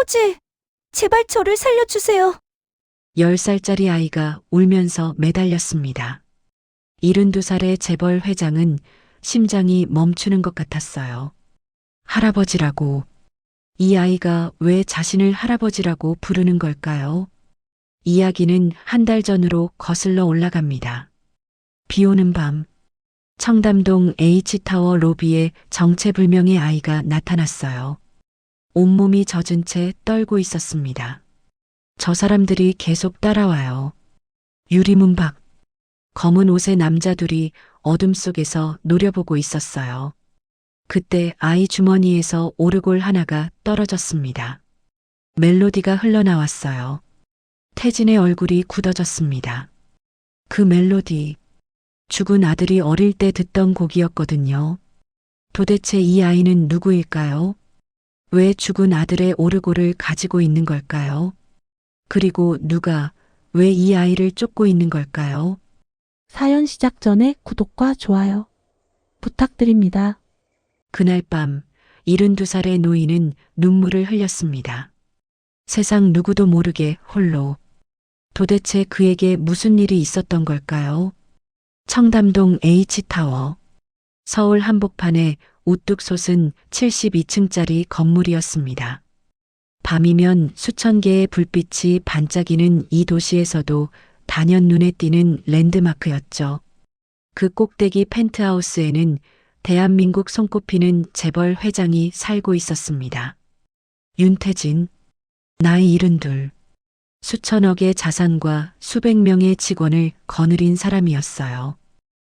아버지, 제발 저를 살려주세요. 10살짜리 아이가 울면서 매달렸습니다. 72살의 재벌 회장은 심장이 멈추는 것 같았어요. 할아버지라고. 이 아이가 왜 자신을 할아버지라고 부르는 걸까요? 이야기는 한 달 전으로 거슬러 올라갑니다. 비 오는 밤, 청담동 H타워 로비에 정체불명의 아이가 나타났어요. 온몸이 젖은 채 떨고 있었습니다. 저 사람들이 계속 따라와요. 유리문 밖, 검은 옷의 남자 둘이 어둠 속에서 노려보고 있었어요. 그때 아이 주머니에서 오르골 하나가 떨어졌습니다. 멜로디가 흘러나왔어요. 태진의 얼굴이 굳어졌습니다. 그 멜로디, 죽은 아들이 어릴 때 듣던 곡이었거든요. 도대체 이 아이는 누구일까요? 왜 죽은 아들의 오르골을 가지고 있는 걸까요? 그리고 누가 왜 이 아이를 쫓고 있는 걸까요? 사연 시작 전에 구독과 좋아요 부탁드립니다. 그날 밤 72살의 노인은 눈물을 흘렸습니다. 세상 누구도 모르게 홀로. 도대체 그에게 무슨 일이 있었던 걸까요? 청담동 H타워. 서울 한복판에 우뚝 솟은 72층짜리 건물이었습니다. 밤이면 수천 개의 불빛이 반짝이는 이 도시에서도 단연 눈에 띄는 랜드마크였죠. 그 꼭대기 펜트하우스에는 대한민국 손꼽히는 재벌 회장이 살고 있었습니다. 윤태진, 나이 72. 수천억의 자산과 수백 명의 직원을 거느린 사람이었어요.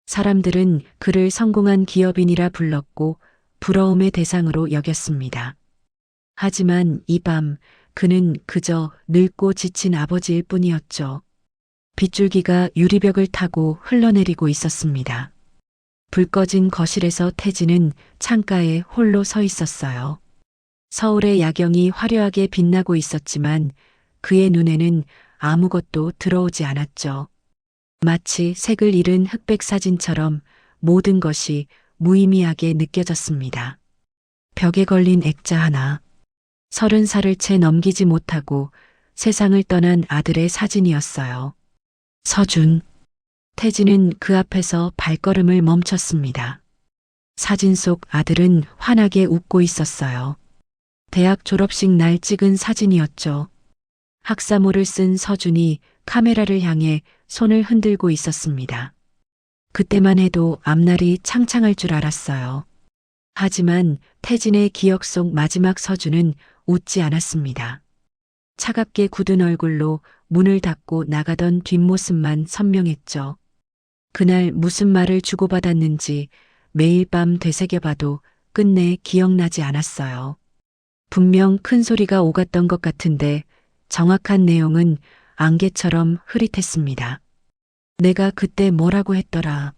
사람들은 그를 성공한 기업인이라 불렀고 부러움의 대상으로 여겼습니다. 하지만 이 밤 그는 그저 늙고 지친 아버지일 뿐이었죠. 빗줄기가 유리벽을 타고 흘러내리고 있었습니다. 불 꺼진 거실에서 태진은 창가에 홀로 서 있었어요. 서울의 야경이 화려하게 빛나고 있었지만 그의 눈에는 아무것도 들어오지 않았죠. 마치 색을 잃은 흑백 사진처럼 모든 것이 무의미하게 느껴졌습니다. 벽에 걸린 액자 하나, 30살을 채 넘기지 못하고 세상을 떠난 아들의 사진이었어요. 서준. 태진은 그 앞에서 발걸음을 멈췄습니다. 사진 속 아들은 환하게 웃고 있었어요. 대학 졸업식 날 찍은 사진이었죠. 학사모를 쓴 서준이 카메라를 향해 손을 흔들고 있었습니다. 그때만 해도 앞날이 창창할 줄 알았어요. 하지만 태진의 기억 속 마지막 서준은 웃지 않았습니다. 차갑게 굳은 얼굴로 문을 닫고 나가던 뒷모습만 선명했죠. 그날 무슨 말을 주고받았는지 매일 밤 되새겨봐도 끝내 기억나지 않았어요. 분명 큰 소리가 오갔던 것 같은데 정확한 내용은 안개처럼 흐릿했습니다. 내가 그때 뭐라고 했더라.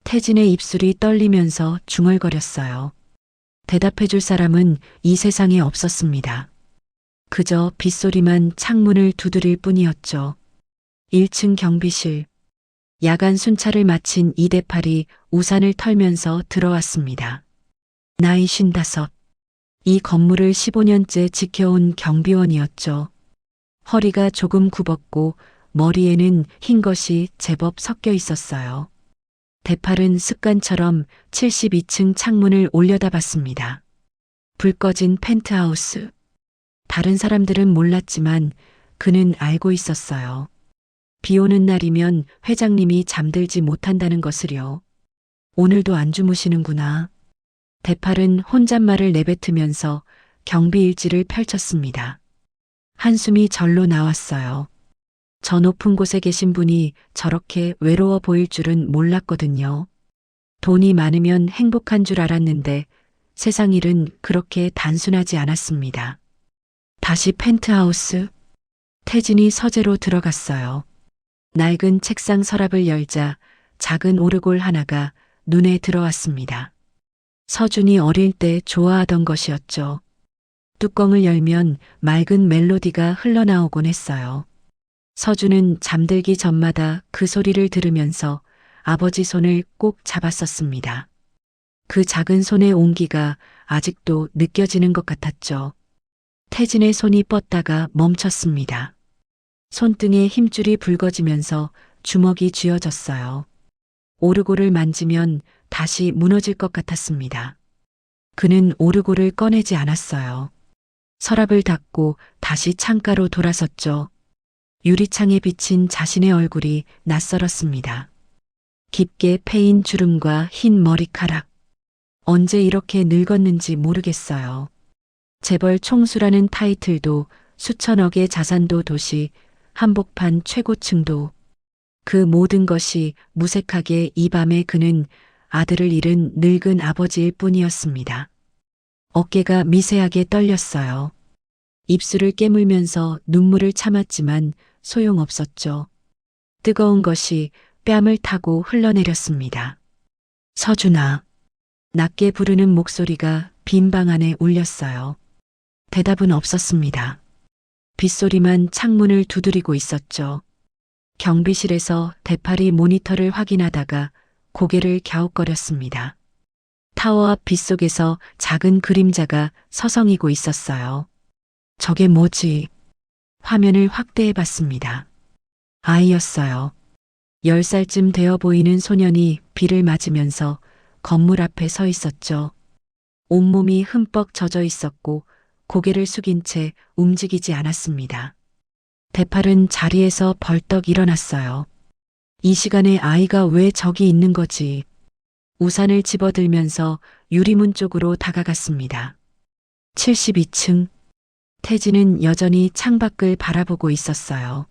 태진의 입술이 떨리면서 중얼거렸어요. 대답해줄 사람은 이 세상에 없었습니다. 그저 빗소리만 창문을 두드릴 뿐이었죠. 1층 경비실. 야간 순찰을 마친 이대팔이 우산을 털면서 들어왔습니다. 나이 55. 이 건물을 15년째 지켜온 경비원이었죠. 허리가 조금 굽었고 머리에는 흰 것이 제법 섞여 있었어요. 대팔은 습관처럼 72층 창문을 올려다봤습니다. 불 꺼진 펜트하우스. 다른 사람들은 몰랐지만 그는 알고 있었어요. 비 오는 날이면 회장님이 잠들지 못한다는 것을요. 오늘도 안 주무시는구나. 대팔은 혼잣말을 내뱉으면서 경비일지를 펼쳤습니다. 한숨이 절로 나왔어요. 저 높은 곳에 계신 분이 저렇게 외로워 보일 줄은 몰랐거든요. 돈이 많으면 행복한 줄 알았는데 세상 일은 그렇게 단순하지 않았습니다. 다시 펜트하우스. 태진이 서재로 들어갔어요. 낡은 책상 서랍을 열자 작은 오르골 하나가 눈에 들어왔습니다. 서준이 어릴 때 좋아하던 것이었죠. 뚜껑을 열면 맑은 멜로디가 흘러나오곤 했어요. 서준은 잠들기 전마다 그 소리를 들으면서 아버지 손을 꼭 잡았었습니다. 그 작은 손의 온기가 아직도 느껴지는 것 같았죠. 태진의 손이 뻗다가 멈췄습니다. 손등에 힘줄이 붉어지면서 주먹이 쥐어졌어요. 오르골을 만지면 다시 무너질 것 같았습니다. 그는 오르골을 꺼내지 않았어요. 서랍을 닫고 다시 창가로 돌아섰죠. 유리창에 비친 자신의 얼굴이 낯설었습니다. 깊게 패인 주름과 흰 머리카락. 언제 이렇게 늙었는지 모르겠어요. 재벌 총수라는 타이틀도 수천억의 자산도 도시, 한복판 최고층도 그 모든 것이 무색하게 이 밤에 그는 아들을 잃은 늙은 아버지일 뿐이었습니다. 어깨가 미세하게 떨렸어요. 입술을 깨물면서 눈물을 참았지만 소용없었죠. 뜨거운 것이 뺨을 타고 흘러내렸습니다. 서준아. 낮게 부르는 목소리가 빈 방 안에 울렸어요. 대답은 없었습니다. 빗소리만 창문을 두드리고 있었죠. 경비실에서 대파리 모니터를 확인하다가 고개를 갸웃거렸습니다. 타워 앞 빗속에서 작은 그림자가 서성이고 있었어요. 저게 뭐지? 화면을 확대해 봤습니다. 아이였어요. 10살쯤 되어 보이는 소년이 비를 맞으면서 건물 앞에 서 있었죠. 온몸이 흠뻑 젖어 있었고 고개를 숙인 채 움직이지 않았습니다. 대팔은 자리에서 벌떡 일어났어요. 이 시간에 아이가 왜 저기 있는 거지? 우산을 집어들면서 유리문 쪽으로 다가갔습니다. 72층. 태진은 여전히 창밖을 바라보고 있었어요.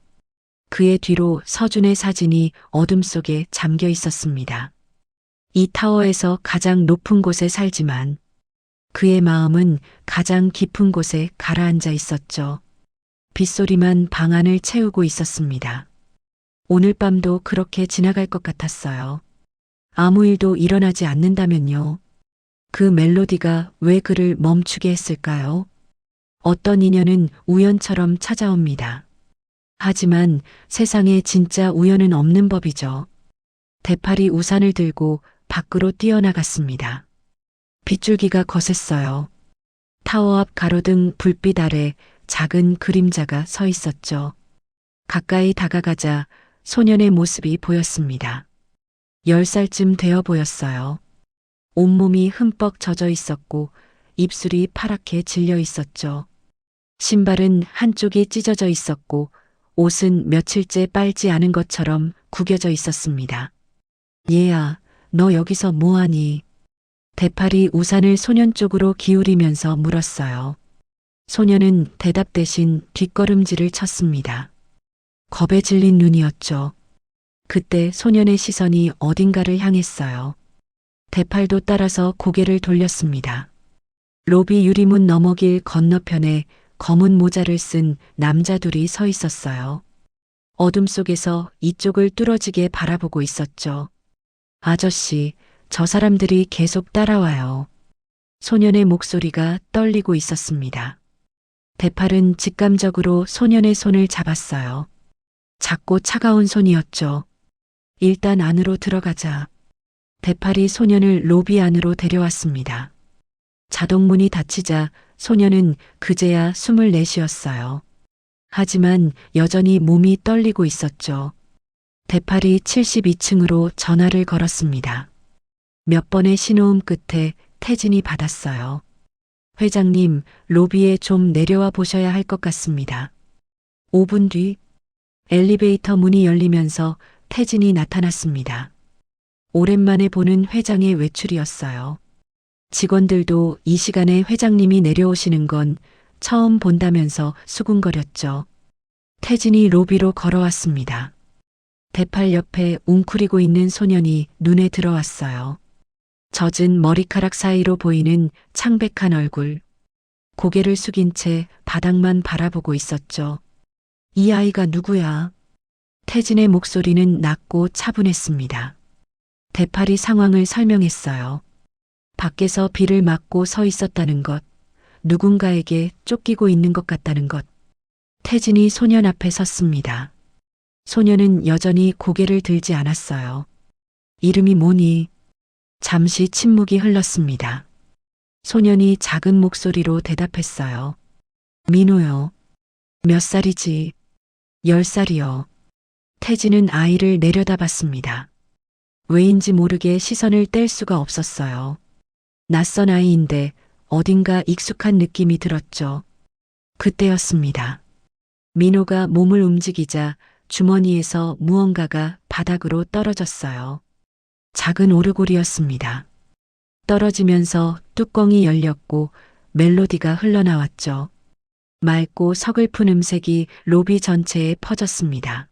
그의 뒤로 서준의 사진이 어둠 속에 잠겨 있었습니다. 이 타워에서 가장 높은 곳에 살지만 그의 마음은 가장 깊은 곳에 가라앉아 있었죠. 빗소리만 방 안을 채우고 있었습니다. 오늘 밤도 그렇게 지나갈 것 같았어요. 아무 일도 일어나지 않는다면요. 그 멜로디가 왜 그를 멈추게 했을까요? 어떤 인연은 우연처럼 찾아옵니다. 하지만 세상에 진짜 우연은 없는 법이죠. 대팔이 우산을 들고 밖으로 뛰어나갔습니다. 빗줄기가 거셌어요. 타워 앞 가로등 불빛 아래 작은 그림자가 서 있었죠. 가까이 다가가자 소년의 모습이 보였습니다. 10살쯤 되어 보였어요. 온몸이 흠뻑 젖어 있었고 입술이 파랗게 질려 있었죠. 신발은 한쪽이 찢어져 있었고 옷은 며칠째 빨지 않은 것처럼 구겨져 있었습니다. 얘야, 너 여기서 뭐하니? 대팔이 우산을 소년 쪽으로 기울이면서 물었어요. 소년은 대답 대신 뒷걸음질을 쳤습니다. 겁에 질린 눈이었죠. 그때 소년의 시선이 어딘가를 향했어요. 대팔도 따라서 고개를 돌렸습니다. 로비 유리문 너머길 건너편에 검은 모자를 쓴 남자 둘이 서 있었어요. 어둠 속에서 이쪽을 뚫어지게 바라보고 있었죠. 아저씨, 저 사람들이 계속 따라와요. 소년의 목소리가 떨리고 있었습니다. 대팔은 직감적으로 소년의 손을 잡았어요. 작고 차가운 손이었죠. 일단 안으로 들어가자. 대팔이 소년을 로비 안으로 데려왔습니다. 자동문이 닫히자 소년은 그제야 숨을 내쉬었어요. 하지만 여전히 몸이 떨리고 있었죠. 대팔이 72층으로 전화를 걸었습니다. 몇 번의 신호음 끝에 태진이 받았어요. 회장님, 로비에 좀 내려와 보셔야 할 것 같습니다. 5분 뒤 엘리베이터 문이 열리면서 태진이 나타났습니다. 오랜만에 보는 회장의 외출이었어요. 직원들도 이 시간에 회장님이 내려오시는 건 처음 본다면서 수군거렸죠. 태진이 로비로 걸어왔습니다. 대팔 옆에 웅크리고 있는 소년이 눈에 들어왔어요. 젖은 머리카락 사이로 보이는 창백한 얼굴. 고개를 숙인 채 바닥만 바라보고 있었죠. 이 아이가 누구야? 태진의 목소리는 낮고 차분했습니다. 대팔이 상황을 설명했어요. 밖에서 비를 맞고 서 있었다는 것, 누군가에게 쫓기고 있는 것 같다는 것. 태진이 소년 앞에 섰습니다. 소년은 여전히 고개를 들지 않았어요. 이름이 뭐니? 잠시 침묵이 흘렀습니다. 소년이 작은 목소리로 대답했어요. 민호요. 몇 살이지? 10살이요. 태진은 아이를 내려다봤습니다. 왜인지 모르게 시선을 뗄 수가 없었어요. 낯선 아이인데 어딘가 익숙한 느낌이 들었죠. 그때였습니다. 민호가 몸을 움직이자 주머니에서 무언가가 바닥으로 떨어졌어요. 작은 오르골이었습니다. 떨어지면서 뚜껑이 열렸고 멜로디가 흘러나왔죠. 맑고 서글픈 음색이 로비 전체에 퍼졌습니다.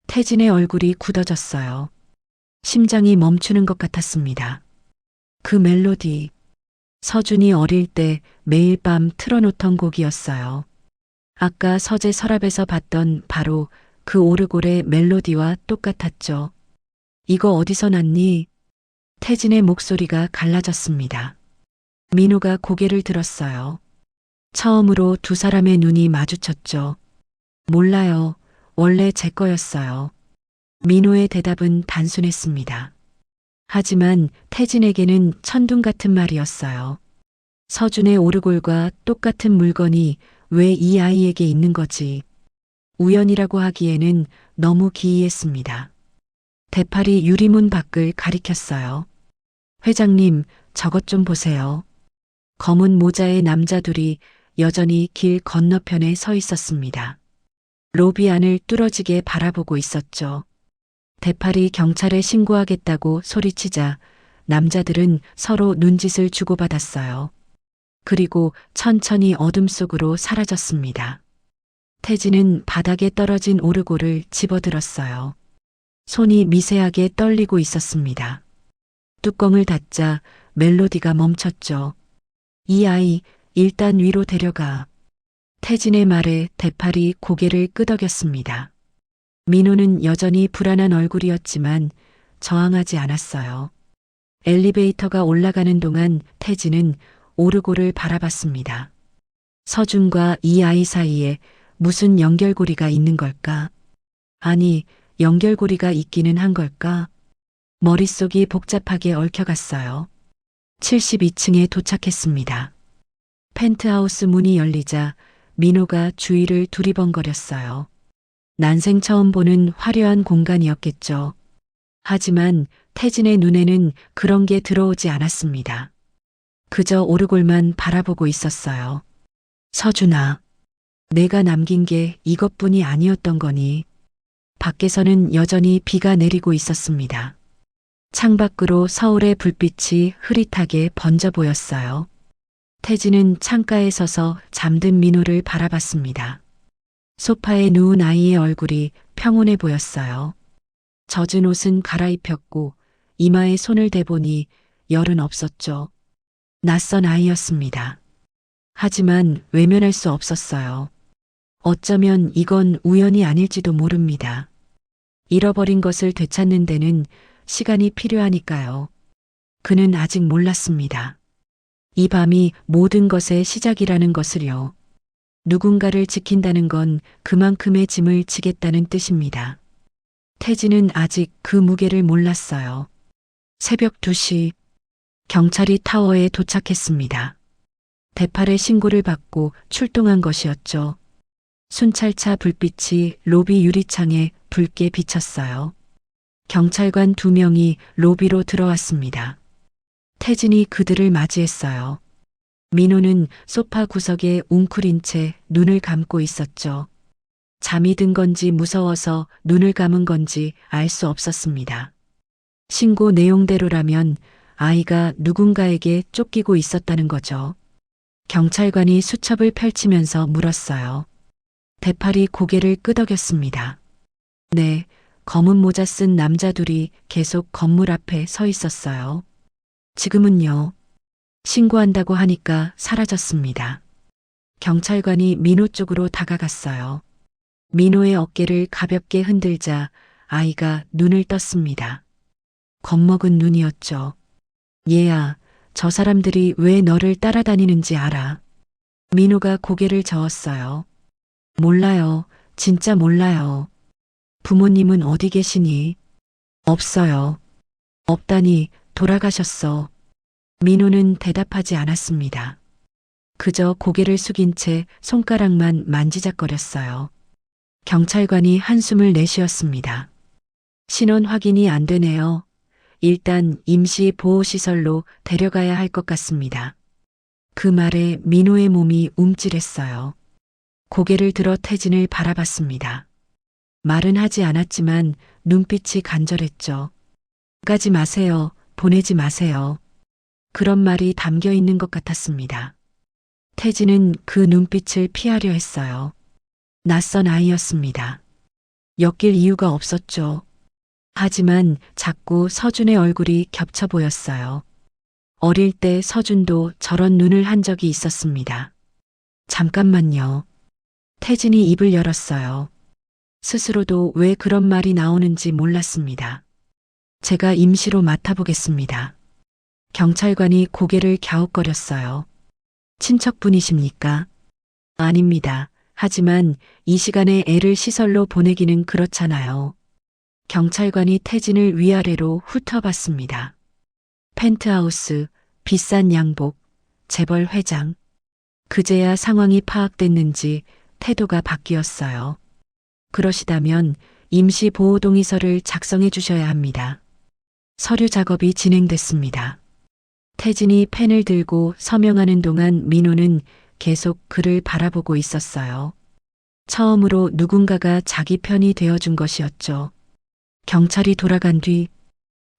태진의 얼굴이 굳어졌어요. 심장이 멈추는 것 같았습니다. 그 멜로디, 서준이 어릴 때 매일 밤 틀어놓던 곡이었어요. 아까 서재 서랍에서 봤던 바로 그 오르골의 멜로디와 똑같았죠. 이거 어디서 났니? 태진의 목소리가 갈라졌습니다. 민호가 고개를 들었어요. 처음으로 두 사람의 눈이 마주쳤죠. 몰라요. 원래 제 거였어요. 민호의 대답은 단순했습니다. 하지만 태진에게는 천둥 같은 말이었어요. 서준의 오르골과 똑같은 물건이 왜 이 아이에게 있는 거지? 우연이라고 하기에는 너무 기이했습니다. 대팔이 유리문 밖을 가리켰어요. 회장님, 저것 좀 보세요. 검은 모자의 남자 둘이 여전히 길 건너편에 서 있었습니다. 로비 안을 뚫어지게 바라보고 있었죠. 대팔이 경찰에 신고하겠다고 소리치자 남자들은 서로 눈짓을 주고받았어요. 그리고 천천히 어둠 속으로 사라졌습니다. 태진은 바닥에 떨어진 오르골을 집어들었어요. 손이 미세하게 떨리고 있었습니다. 뚜껑을 닫자 멜로디가 멈췄죠. 이 아이 일단 위로 데려가. 태진의 말에 대팔이 고개를 끄덕였습니다. 민호는 여전히 불안한 얼굴이었지만 저항하지 않았어요. 엘리베이터가 올라가는 동안 태진은 오르골을 바라봤습니다. 서준과 이 아이 사이에 무슨 연결고리가 있는 걸까? 아니, 연결고리가 있기는 한 걸까? 머릿속이 복잡하게 얽혀갔어요. 72층에 도착했습니다. 펜트하우스 문이 열리자 민호가 주위를 두리번거렸어요. 난생 처음 보는 화려한 공간이었겠죠. 하지만 태진의 눈에는 그런 게 들어오지 않았습니다. 그저 오르골만 바라보고 있었어요. 서준아, 내가 남긴 게 이것뿐이 아니었던 거니. 밖에서는 여전히 비가 내리고 있었습니다. 창밖으로 서울의 불빛이 흐릿하게 번져 보였어요. 태진은 창가에 서서 잠든 민호를 바라봤습니다. 소파에 누운 아이의 얼굴이 평온해 보였어요. 젖은 옷은 갈아입혔고 이마에 손을 대보니 열은 없었죠. 낯선 아이였습니다. 하지만 외면할 수 없었어요. 어쩌면 이건 우연이 아닐지도 모릅니다. 잃어버린 것을 되찾는 데는 시간이 필요하니까요. 그는 아직 몰랐습니다. 이 밤이 모든 것의 시작이라는 것을요. 누군가를 지킨다는 건 그만큼의 짐을 지겠다는 뜻입니다. 태진은 아직 그 무게를 몰랐어요. 새벽 2시 경찰이 타워에 도착했습니다. 대팔의 신고를 받고 출동한 것이었죠. 순찰차 불빛이 로비 유리창에 붉게 비쳤어요. 경찰관 2명이 로비로 들어왔습니다. 태진이 그들을 맞이했어요. 민호는 소파 구석에 웅크린 채 눈을 감고 있었죠. 잠이 든 건지 무서워서 눈을 감은 건지 알 수 없었습니다. 신고 내용대로라면 아이가 누군가에게 쫓기고 있었다는 거죠. 경찰관이 수첩을 펼치면서 물었어요. 대팔이 고개를 끄덕였습니다. 네, 검은 모자 쓴 남자 둘이 계속 건물 앞에 서 있었어요. 지금은요. 신고한다고 하니까 사라졌습니다. 경찰관이 민호 쪽으로 다가갔어요. 민호의 어깨를 가볍게 흔들자 아이가 눈을 떴습니다. 겁먹은 눈이었죠. 얘야, 저 사람들이 왜 너를 따라다니는지 알아? 민호가 고개를 저었어요. 몰라요. 진짜 몰라요. 부모님은 어디 계시니? 없어요. 없다니 돌아가셨어. 민호는 대답하지 않았습니다. 그저 고개를 숙인 채 손가락만 만지작거렸어요. 경찰관이 한숨을 내쉬었습니다. 신원 확인이 안 되네요. 일단 임시 보호시설로 데려가야 할 것 같습니다. 그 말에 민호의 몸이 움찔했어요. 고개를 들어 태진을 바라봤습니다. 말은 하지 않았지만 눈빛이 간절했죠. 가지 마세요. 보내지 마세요. 그런 말이 담겨 있는 것 같았습니다. 태진은 그 눈빛을 피하려 했어요. 낯선 아이였습니다. 엮일 이유가 없었죠. 하지만 자꾸 서준의 얼굴이 겹쳐 보였어요. 어릴 때 서준도 저런 눈을 한 적이 있었습니다. 잠깐만요. 태진이 입을 열었어요. 스스로도 왜 그런 말이 나오는지 몰랐습니다. 제가 임시로 맡아보겠습니다. 경찰관이 고개를 갸웃거렸어요. 친척분이십니까? 아닙니다. 하지만 이 시간에 애를 시설로 보내기는 그렇잖아요. 경찰관이 태진을 위아래로 훑어봤습니다. 펜트하우스, 비싼 양복, 재벌 회장. 그제야 상황이 파악됐는지 태도가 바뀌었어요. 그러시다면 임시 보호 동의서를 작성해 주셔야 합니다. 서류 작업이 진행됐습니다. 태진이 펜을 들고 서명하는 동안 민호는 계속 그를 바라보고 있었어요. 처음으로 누군가가 자기 편이 되어준 것이었죠. 경찰이 돌아간 뒤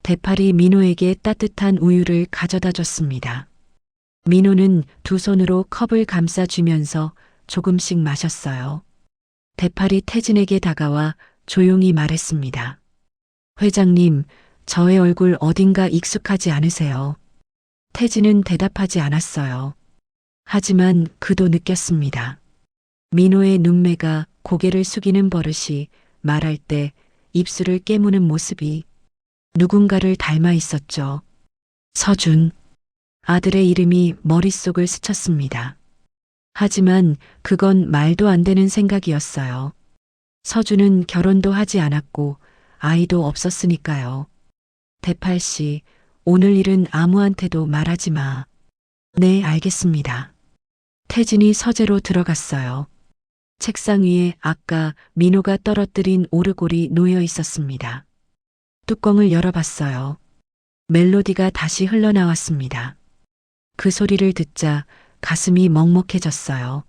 대팔이 민호에게 따뜻한 우유를 가져다 줬습니다. 민호는 두 손으로 컵을 감싸쥐면서 조금씩 마셨어요. 대팔이 태진에게 다가와 조용히 말했습니다. 회장님, 저의 얼굴 어딘가 익숙하지 않으세요? 태진은 대답하지 않았어요. 하지만 그도 느꼈습니다. 민호의 눈매가 고개를 숙이는 버릇이, 말할 때 입술을 깨무는 모습이 누군가를 닮아 있었죠. 서준. 아들의 이름이 머릿속을 스쳤습니다. 하지만 그건 말도 안 되는 생각이었어요. 서준은 결혼도 하지 않았고 아이도 없었으니까요. 대팔 씨, 오늘 일은 아무한테도 말하지 마. 네, 알겠습니다. 태진이 서재로 들어갔어요. 책상 위에 아까 민호가 떨어뜨린 오르골이 놓여 있었습니다. 뚜껑을 열어봤어요. 멜로디가 다시 흘러나왔습니다. 그 소리를 듣자 가슴이 먹먹해졌어요.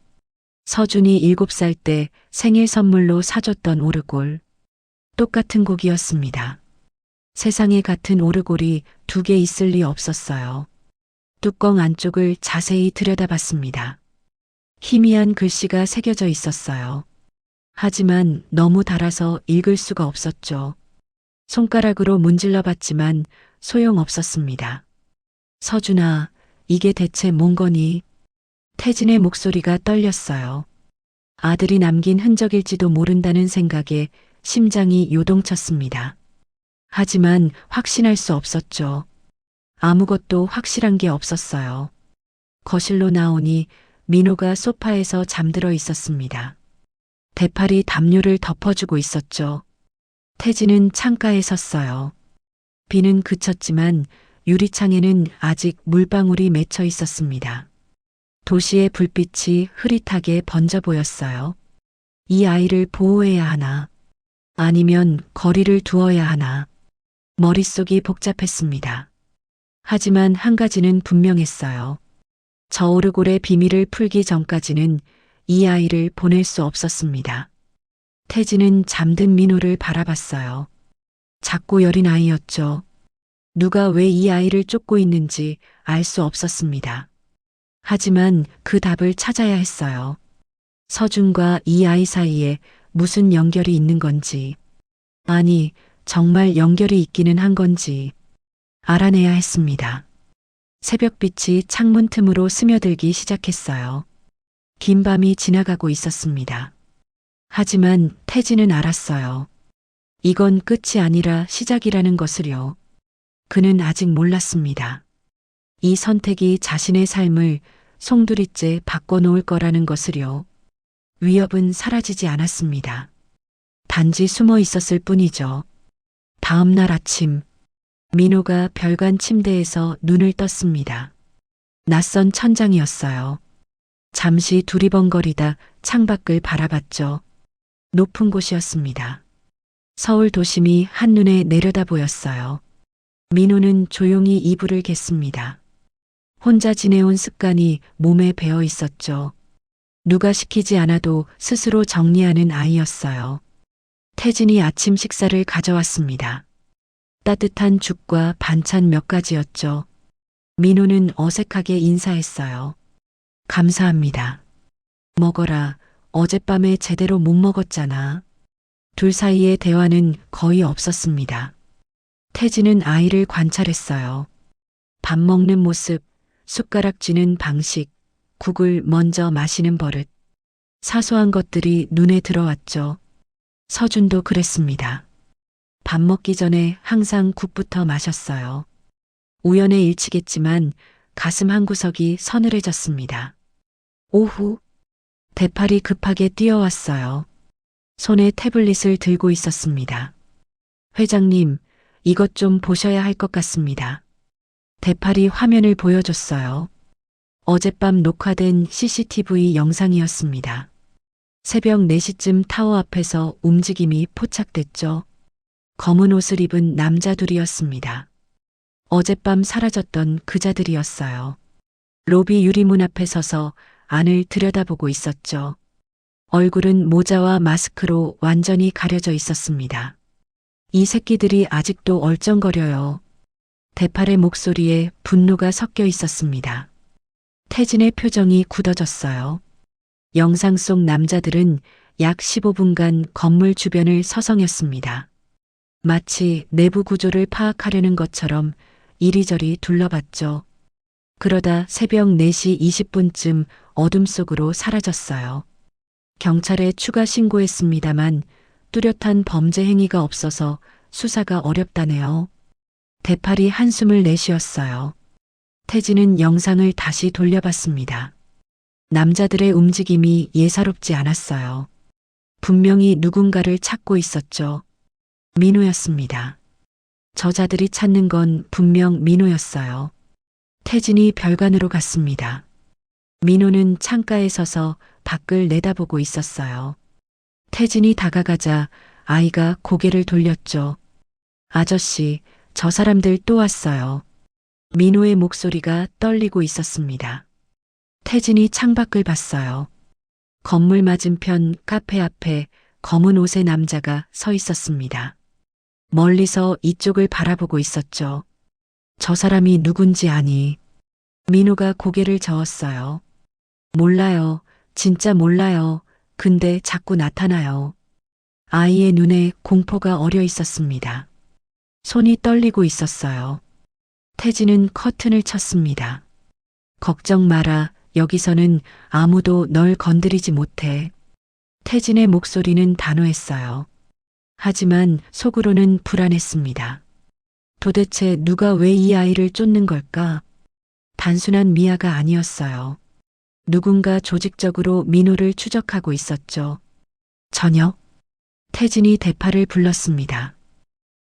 서준이 7살 때 생일 선물로 사줬던 오르골. 똑같은 곡이었습니다. 세상에 같은 오르골이 2개 있을 리 없었어요. 뚜껑 안쪽을 자세히 들여다봤습니다. 희미한 글씨가 새겨져 있었어요. 하지만 너무 달아서 읽을 수가 없었죠. 손가락으로 문질러 봤지만 소용없었습니다. 서준아, 이게 대체 뭔 거니? 태진의 목소리가 떨렸어요. 아들이 남긴 흔적일지도 모른다는 생각에 심장이 요동쳤습니다. 하지만 확신할 수 없었죠. 아무것도 확실한 게 없었어요. 거실로 나오니 민호가 소파에서 잠들어 있었습니다. 대팔이 담요를 덮어주고 있었죠. 태진은 창가에 섰어요. 비는 그쳤지만 유리창에는 아직 물방울이 맺혀 있었습니다. 도시의 불빛이 흐릿하게 번져 보였어요. 이 아이를 보호해야 하나? 아니면 거리를 두어야 하나? 머릿속이 복잡했습니다. 하지만 한 가지는 분명했어요. 저 오르골의 비밀을 풀기 전까지는 이 아이를 보낼 수 없었습니다. 태진은 잠든 민호를 바라봤어요. 작고 여린 아이였죠. 누가 왜 이 아이를 쫓고 있는지 알 수 없었습니다. 하지만 그 답을 찾아야 했어요. 서준과 이 아이 사이에 무슨 연결이 있는 건지, 아니, 정말 연결이 있기는 한 건지 알아내야 했습니다. 새벽빛이 창문 틈으로 스며들기 시작했어요. 긴 밤이 지나가고 있었습니다. 하지만 태진은 알았어요. 이건 끝이 아니라 시작이라는 것을요. 그는 아직 몰랐습니다. 이 선택이 자신의 삶을 송두리째 바꿔놓을 거라는 것을요. 위협은 사라지지 않았습니다. 단지 숨어 있었을 뿐이죠. 다음 날 아침, 민호가 별관 침대에서 눈을 떴습니다. 낯선 천장이었어요. 잠시 두리번거리다 창밖을 바라봤죠. 높은 곳이었습니다. 서울 도심이 한눈에 내려다 보였어요. 민호는 조용히 이불을 갰습니다. 혼자 지내온 습관이 몸에 배어 있었죠. 누가 시키지 않아도 스스로 정리하는 아이였어요. 태진이 아침 식사를 가져왔습니다. 따뜻한 죽과 반찬 몇 가지였죠. 민호는 어색하게 인사했어요. 감사합니다. 먹어라. 어젯밤에 제대로 못 먹었잖아. 둘 사이의 대화는 거의 없었습니다. 태진은 아이를 관찰했어요. 밥 먹는 모습, 숟가락 쥐는 방식, 국을 먼저 마시는 버릇. 사소한 것들이 눈에 들어왔죠. 서준도 그랬습니다. 밥 먹기 전에 항상 국부터 마셨어요. 우연의 일치겠지만 가슴 한구석이 서늘해졌습니다. 오후, 대팔이 급하게 뛰어왔어요. 손에 태블릿을 들고 있었습니다. 회장님, 이것 좀 보셔야 할 것 같습니다. 대팔이 화면을 보여줬어요. 어젯밤 녹화된 CCTV 영상이었습니다. 새벽 4시쯤 타워 앞에서 움직임이 포착됐죠. 검은 옷을 입은 남자들이었습니다. 어젯밤 사라졌던 그자들이었어요. 로비 유리문 앞에 서서 안을 들여다보고 있었죠. 얼굴은 모자와 마스크로 완전히 가려져 있었습니다. 이 새끼들이 아직도 얼쩡거려요. 대팔의 목소리에 분노가 섞여 있었습니다. 태진의 표정이 굳어졌어요. 영상 속 남자들은 약 15분간 건물 주변을 서성였습니다. 마치 내부 구조를 파악하려는 것처럼 이리저리 둘러봤죠. 그러다 새벽 4시 20분쯤 어둠 속으로 사라졌어요. 경찰에 추가 신고했습니다만 뚜렷한 범죄 행위가 없어서 수사가 어렵다네요. 대팔이 한숨을 내쉬었어요. 태진은 영상을 다시 돌려봤습니다. 남자들의 움직임이 예사롭지 않았어요. 분명히 누군가를 찾고 있었죠. 민호였습니다. 저자들이 찾는 건 분명 민호였어요. 태진이 별관으로 갔습니다. 민호는 창가에 서서 밖을 내다보고 있었어요. 태진이 다가가자 아이가 고개를 돌렸죠. 아저씨, 저 사람들 또 왔어요. 민호의 목소리가 떨리고 있었습니다. 태진이 창밖을 봤어요. 건물 맞은편 카페 앞에 검은 옷의 남자가 서 있었습니다. 멀리서 이쪽을 바라보고 있었죠. 저 사람이 누군지 아니? 민호가 고개를 저었어요. 몰라요. 진짜 몰라요. 근데 자꾸 나타나요. 아이의 눈에 공포가 어려 있었습니다. 손이 떨리고 있었어요. 태진은 커튼을 쳤습니다. 걱정 마라. 여기서는 아무도 널 건드리지 못해. 태진의 목소리는 단호했어요. 하지만 속으로는 불안했습니다. 도대체 누가 왜 이 아이를 쫓는 걸까? 단순한 미아가 아니었어요. 누군가 조직적으로 민호를 추적하고 있었죠. 저녁, 태진이 대파를 불렀습니다.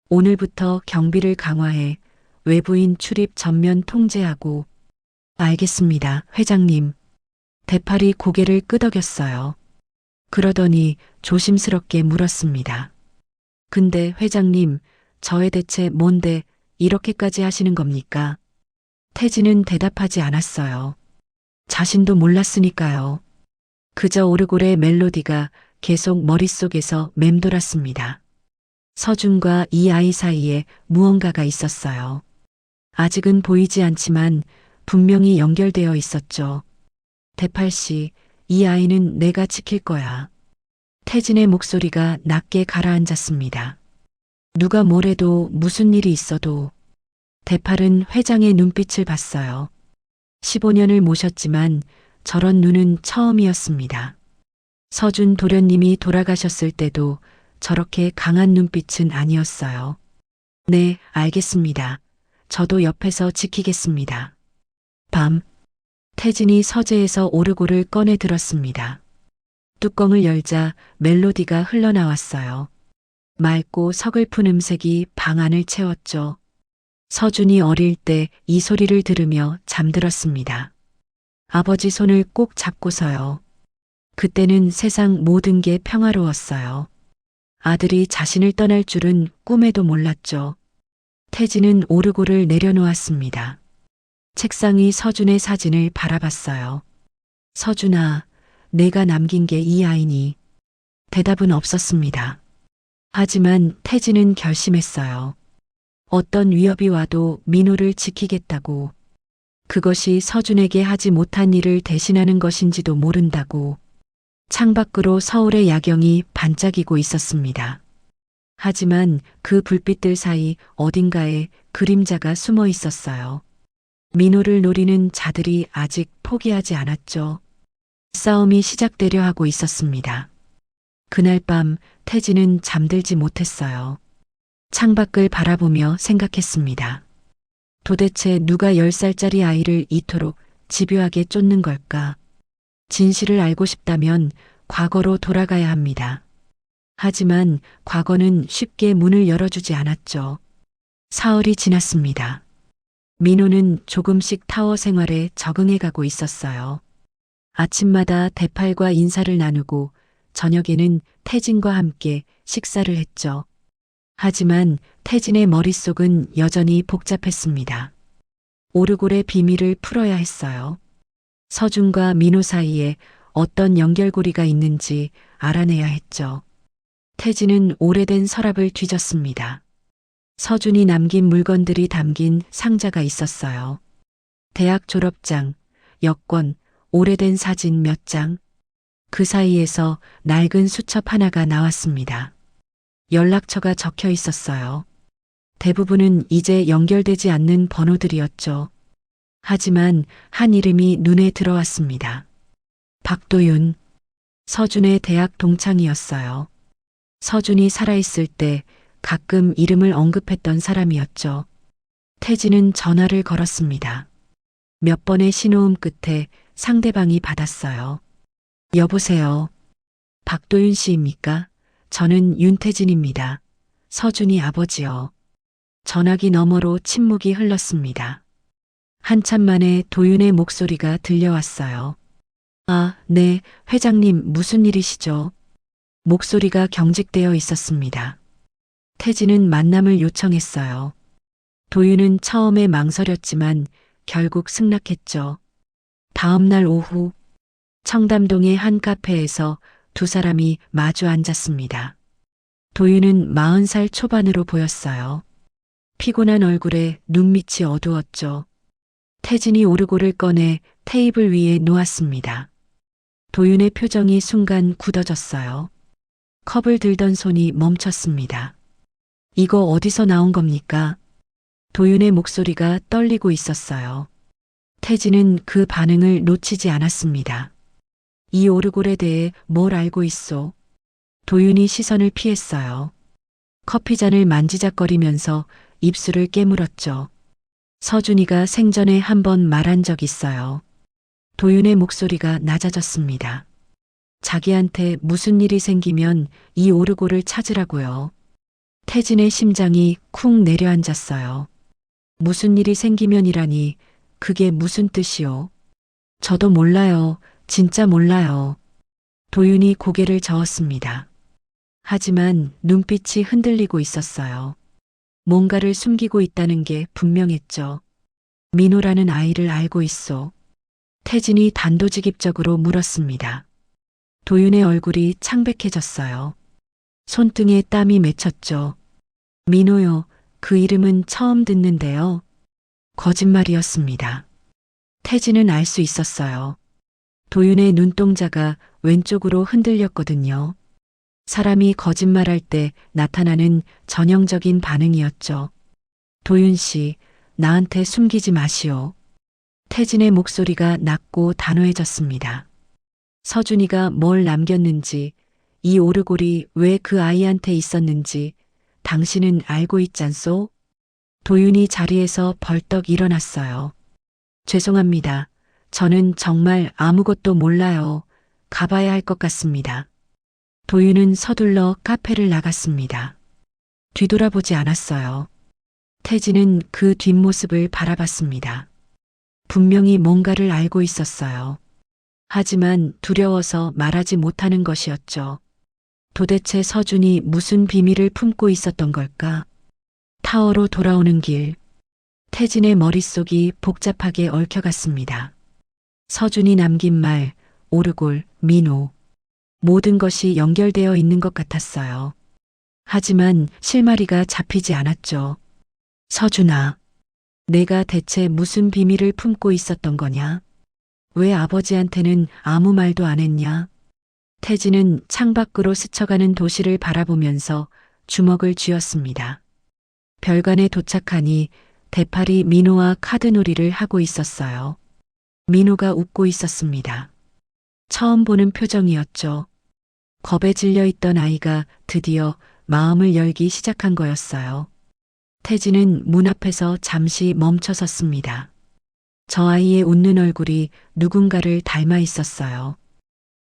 오늘부터 경비를 강화해 외부인 출입 전면 통제하고. 알겠습니다, 회장님. 대팔이 고개를 끄덕였어요. 그러더니 조심스럽게 물었습니다. 근데 회장님, 저의 대체 뭔데 이렇게까지 하시는 겁니까? 태진은 대답하지 않았어요. 자신도 몰랐으니까요. 그저 오르골의 멜로디가 계속 머릿속에서 맴돌았습니다. 서준과 이 아이 사이에 무언가가 있었어요. 아직은 보이지 않지만 분명히 연결되어 있었죠. 대팔씨, 이 아이는 내가 지킬 거야. 태진의 목소리가 낮게 가라앉았습니다. 누가 뭐래도 무슨 일이 있어도. 대팔은 회장의 눈빛을 봤어요. 15년을 모셨지만 저런 눈은 처음이었습니다. 서준 도련님이 돌아가셨을 때도 저렇게 강한 눈빛은 아니었어요. 네, 알겠습니다. 저도 옆에서 지키겠습니다. 밤, 태진이 서재에서 오르골을 꺼내 들었습니다. 뚜껑을 열자 멜로디가 흘러나왔어요. 맑고 서글픈 음색이 방 안을 채웠죠. 서준이 어릴 때 이 소리를 들으며 잠들었습니다. 아버지 손을 꼭 잡고서요. 그때는 세상 모든 게 평화로웠어요. 아들이 자신을 떠날 줄은 꿈에도 몰랐죠. 태진은 오르골을 내려놓았습니다. 책상이 서준의 사진을 바라봤어요. 서준아, 내가 남긴 게 이 아이니? 대답은 없었습니다. 하지만 태진은 결심했어요. 어떤 위협이 와도 민호를 지키겠다고. 그것이 서준에게 하지 못한 일을 대신하는 것인지도 모른다고. 창밖으로 서울의 야경이 반짝이고 있었습니다. 하지만 그 불빛들 사이 어딘가에 그림자가 숨어 있었어요. 민호를 노리는 자들이 아직 포기하지 않았죠. 싸움이 시작되려 하고 있었습니다. 그날 밤 태진은 잠들지 못했어요. 창밖을 바라보며 생각했습니다. 도대체 누가 10살짜리 아이를 이토록 집요하게 쫓는 걸까? 진실을 알고 싶다면 과거로 돌아가야 합니다. 하지만 과거는 쉽게 문을 열어주지 않았죠. 사흘이 지났습니다. 민호는 조금씩 타워 생활에 적응해가고 있었어요. 아침마다 대팔과 인사를 나누고 저녁에는 태진과 함께 식사를 했죠. 하지만 태진의 머릿속은 여전히 복잡했습니다. 오르골의 비밀을 풀어야 했어요. 서준과 민호 사이에 어떤 연결고리가 있는지 알아내야 했죠. 태진은 오래된 서랍을 뒤졌습니다. 서준이 남긴 물건들이 담긴 상자가 있었어요. 대학 졸업장, 여권, 오래된 사진 몇 장. 그 사이에서 낡은 수첩 하나가 나왔습니다. 연락처가 적혀 있었어요. 대부분은 이제 연결되지 않는 번호들이었죠. 하지만 한 이름이 눈에 들어왔습니다. 박도윤. 서준의 대학 동창이었어요. 서준이 살아있을 때 가끔 이름을 언급했던 사람이었죠. 태진은 전화를 걸었습니다. 몇 번의 신호음 끝에 상대방이 받았어요. 여보세요. 박도윤 씨입니까? 저는 윤태진입니다. 서준이 아버지요. 전화기 너머로 침묵이 흘렀습니다. 한참 만에 도윤의 목소리가 들려왔어요. 아, 네, 회장님 무슨 일이시죠? 목소리가 경직되어 있었습니다. 태진은 만남을 요청했어요. 도윤은 처음에 망설였지만 결국 승낙했죠. 다음 날 오후 청담동의 한 카페에서 두 사람이 마주 앉았습니다. 도윤은 40살 초반으로 보였어요. 피곤한 얼굴에 눈밑이 어두웠죠. 태진이 오르골을 꺼내 테이블 위에 놓았습니다. 도윤의 표정이 순간 굳어졌어요. 컵을 들던 손이 멈췄습니다. 이거 어디서 나온 겁니까? 도윤의 목소리가 떨리고 있었어요. 태진은 그 반응을 놓치지 않았습니다. 이 오르골에 대해 뭘 알고 있소? 도윤이 시선을 피했어요. 커피잔을 만지작거리면서 입술을 깨물었죠. 서준이가 생전에 한 번 말한 적 있어요. 도윤의 목소리가 낮아졌습니다. 자기한테 무슨 일이 생기면 이 오르골을 찾으라고요. 태진의 심장이 쿵 내려앉았어요. 무슨 일이 생기면이라니 그게 무슨 뜻이요? 저도 몰라요. 진짜 몰라요. 도윤이 고개를 저었습니다. 하지만 눈빛이 흔들리고 있었어요. 뭔가를 숨기고 있다는 게 분명했죠. 민호라는 아이를 알고 있어. 태진이 단도직입적으로 물었습니다. 도윤의 얼굴이 창백해졌어요. 손등에 땀이 맺혔죠. 민호요, 그 이름은 처음 듣는데요. 거짓말이었습니다. 태진은 알 수 있었어요. 도윤의 눈동자가 왼쪽으로 흔들렸거든요. 사람이 거짓말할 때 나타나는 전형적인 반응이었죠. 도윤 씨, 나한테 숨기지 마시오. 태진의 목소리가 낮고 단호해졌습니다. 서준이가 뭘 남겼는지, 이 오르골이 왜 그 아이한테 있었는지 당신은 알고 있잖소? 도윤이 자리에서 벌떡 일어났어요. 죄송합니다. 저는 정말 아무것도 몰라요. 가봐야 할 것 같습니다. 도윤은 서둘러 카페를 나갔습니다. 뒤돌아보지 않았어요. 태진은 그 뒷모습을 바라봤습니다. 분명히 뭔가를 알고 있었어요. 하지만 두려워서 말하지 못하는 것이었죠. 도대체 서준이 무슨 비밀을 품고 있었던 걸까? 타워로 돌아오는 길. 태진의 머릿속이 복잡하게 얽혀갔습니다. 서준이 남긴 말, 오르골, 민호. 모든 것이 연결되어 있는 것 같았어요. 하지만 실마리가 잡히지 않았죠. 서준아, 내가 대체 무슨 비밀을 품고 있었던 거냐? 왜 아버지한테는 아무 말도 안 했냐? 태진은 창밖으로 스쳐가는 도시를 바라보면서 주먹을 쥐었습니다. 별관에 도착하니 대팔이 민호와 카드놀이를 하고 있었어요. 민호가 웃고 있었습니다. 처음 보는 표정이었죠. 겁에 질려 있던 아이가 드디어 마음을 열기 시작한 거였어요. 태진은 문 앞에서 잠시 멈춰 섰습니다. 저 아이의 웃는 얼굴이 누군가를 닮아 있었어요.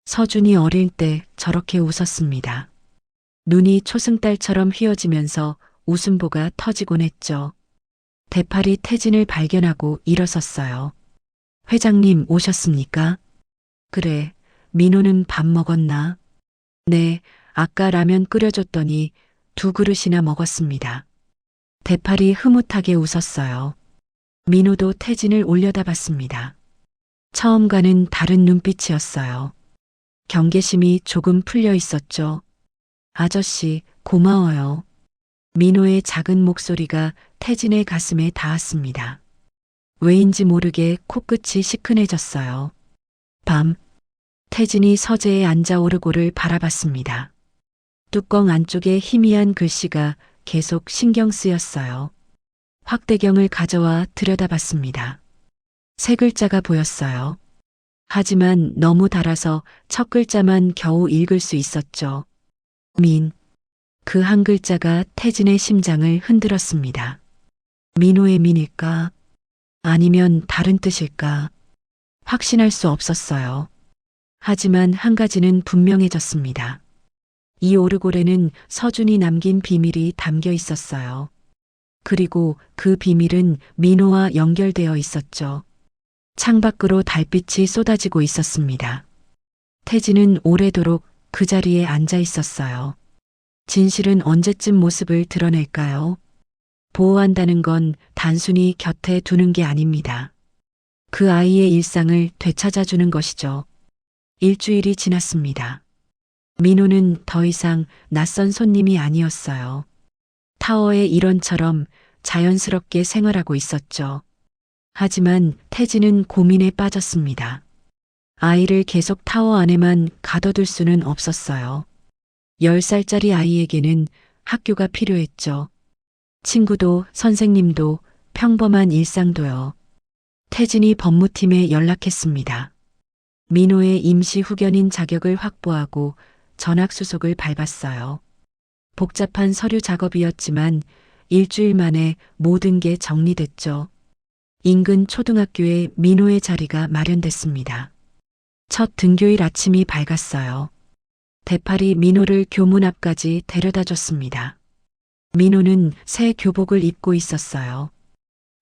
서준이 어릴 때 저렇게 웃었습니다. 눈이 초승달처럼 휘어지면서 웃음보가 터지곤 했죠. 대팔이 태진을 발견하고 일어섰어요. 회장님 오셨습니까? 그래, 민호는 밥 먹었나? 네, 아까 라면 끓여줬더니 2그릇이나 먹었습니다. 대팔이 흐뭇하게 웃었어요. 민호도 태진을 올려다봤습니다. 처음과는 다른 눈빛이었어요. 경계심이 조금 풀려 있었죠. 아저씨, 고마워요. 민호의 작은 목소리가 태진의 가슴에 닿았습니다. 왜인지 모르게 코끝이 시큰해졌어요. 밤, 태진이 서재에 앉아 오르골을 바라봤습니다. 뚜껑 안쪽에 희미한 글씨가 계속 신경 쓰였어요. 확대경을 가져와 들여다봤습니다. 3글자가 보였어요. 하지만 너무 달아서 첫 글자만 겨우 읽을 수 있었죠. 민. 그 한 글자가 태진의 심장을 흔들었습니다. 민호의 민일까? 아니면 다른 뜻일까? 확신할 수 없었어요. 하지만 한 가지는 분명해졌습니다. 이 오르골에는 서준이 남긴 비밀이 담겨 있었어요. 그리고 그 비밀은 민호와 연결되어 있었죠. 창밖으로 달빛이 쏟아지고 있었습니다. 태진은 오래도록 그 자리에 앉아 있었어요. 진실은 언제쯤 모습을 드러낼까요? 보호한다는 건 단순히 곁에 두는 게 아닙니다. 그 아이의 일상을 되찾아주는 것이죠. 일주일이 지났습니다. 민호는 더 이상 낯선 손님이 아니었어요. 타워의 일원처럼 자연스럽게 생활하고 있었죠. 하지만 태진은 고민에 빠졌습니다. 아이를 계속 타워 안에만 가둬둘 수는 없었어요. 10살짜리 아이에게는 학교가 필요했죠. 친구도 선생님도 평범한 일상도요. 태진이 법무팀에 연락했습니다. 민호의 임시 후견인 자격을 확보하고 전학수속을 밟았어요. 복잡한 서류 작업이었지만 일주일 만에 모든 게 정리됐죠. 인근 초등학교에 민호의 자리가 마련됐습니다. 첫 등교일 아침이 밝았어요. 대팔이 민호를 교문 앞까지 데려다 줬습니다. 민호는 새 교복을 입고 있었어요.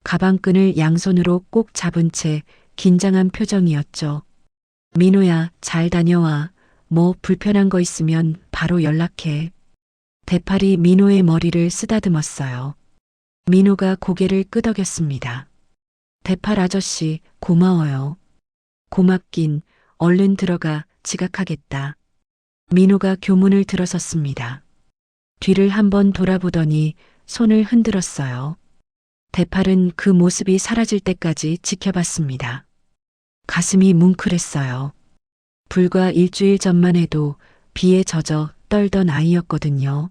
가방끈을 양손으로 꼭 잡은 채 긴장한 표정이었죠. 민호야, 잘 다녀와. 뭐 불편한 거 있으면 바로 연락해. 대팔이 민호의 머리를 쓰다듬었어요. 민호가 고개를 끄덕였습니다. 대팔 아저씨, 고마워요. 고맙긴, 얼른 들어가, 지각하겠다. 민호가 교문을 들어섰습니다. 뒤를 한번 돌아보더니 손을 흔들었어요. 대팔은 그 모습이 사라질 때까지 지켜봤습니다. 가슴이 뭉클했어요. 불과 일주일 전만 해도 비에 젖어 떨던 아이였거든요.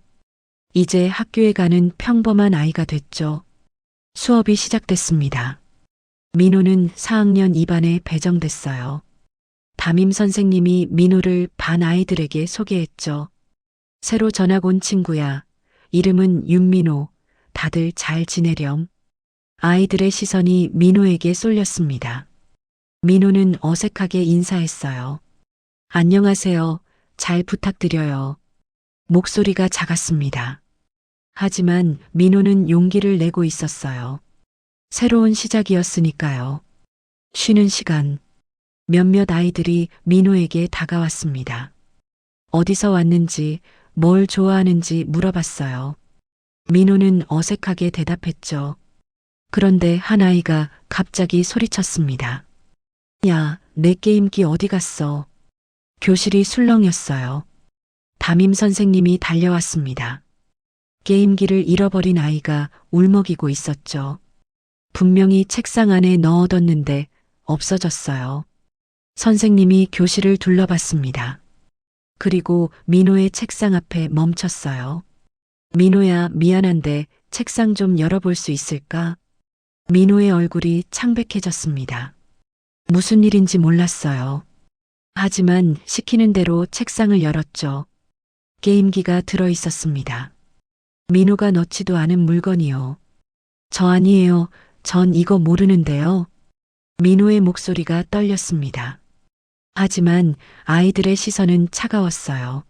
이제 학교에 가는 평범한 아이가 됐죠. 수업이 시작됐습니다. 민호는 4학년 2반에 배정됐어요. 담임 선생님이 민호를 반 아이들에게 소개했죠. 새로 전학 온 친구야. 이름은 윤민호. 다들 잘 지내렴. 아이들의 시선이 민호에게 쏠렸습니다. 민호는 어색하게 인사했어요. 안녕하세요. 잘 부탁드려요. 목소리가 작았습니다. 하지만 민호는 용기를 내고 있었어요. 새로운 시작이었으니까요. 쉬는 시간, 몇몇 아이들이 민호에게 다가왔습니다. 어디서 왔는지, 뭘 좋아하는지 물어봤어요. 민호는 어색하게 대답했죠. 그런데 한 아이가 갑자기 소리쳤습니다. 야, 내 게임기 어디 갔어? 교실이 술렁였어요. 담임 선생님이 달려왔습니다. 게임기를 잃어버린 아이가 울먹이고 있었죠. 분명히 책상 안에 넣어뒀는데 없어졌어요. 선생님이 교실을 둘러봤습니다. 그리고 민호의 책상 앞에 멈췄어요. 민호야, 미안한데 책상 좀 열어볼 수 있을까? 민호의 얼굴이 창백해졌습니다. 무슨 일인지 몰랐어요. 하지만 시키는 대로 책상을 열었죠. 게임기가 들어 있었습니다. 민호가 넣지도 않은 물건이요. 저 아니에요. 전 이거 모르는데요. 민호의 목소리가 떨렸습니다. 하지만 아이들의 시선은 차가웠어요.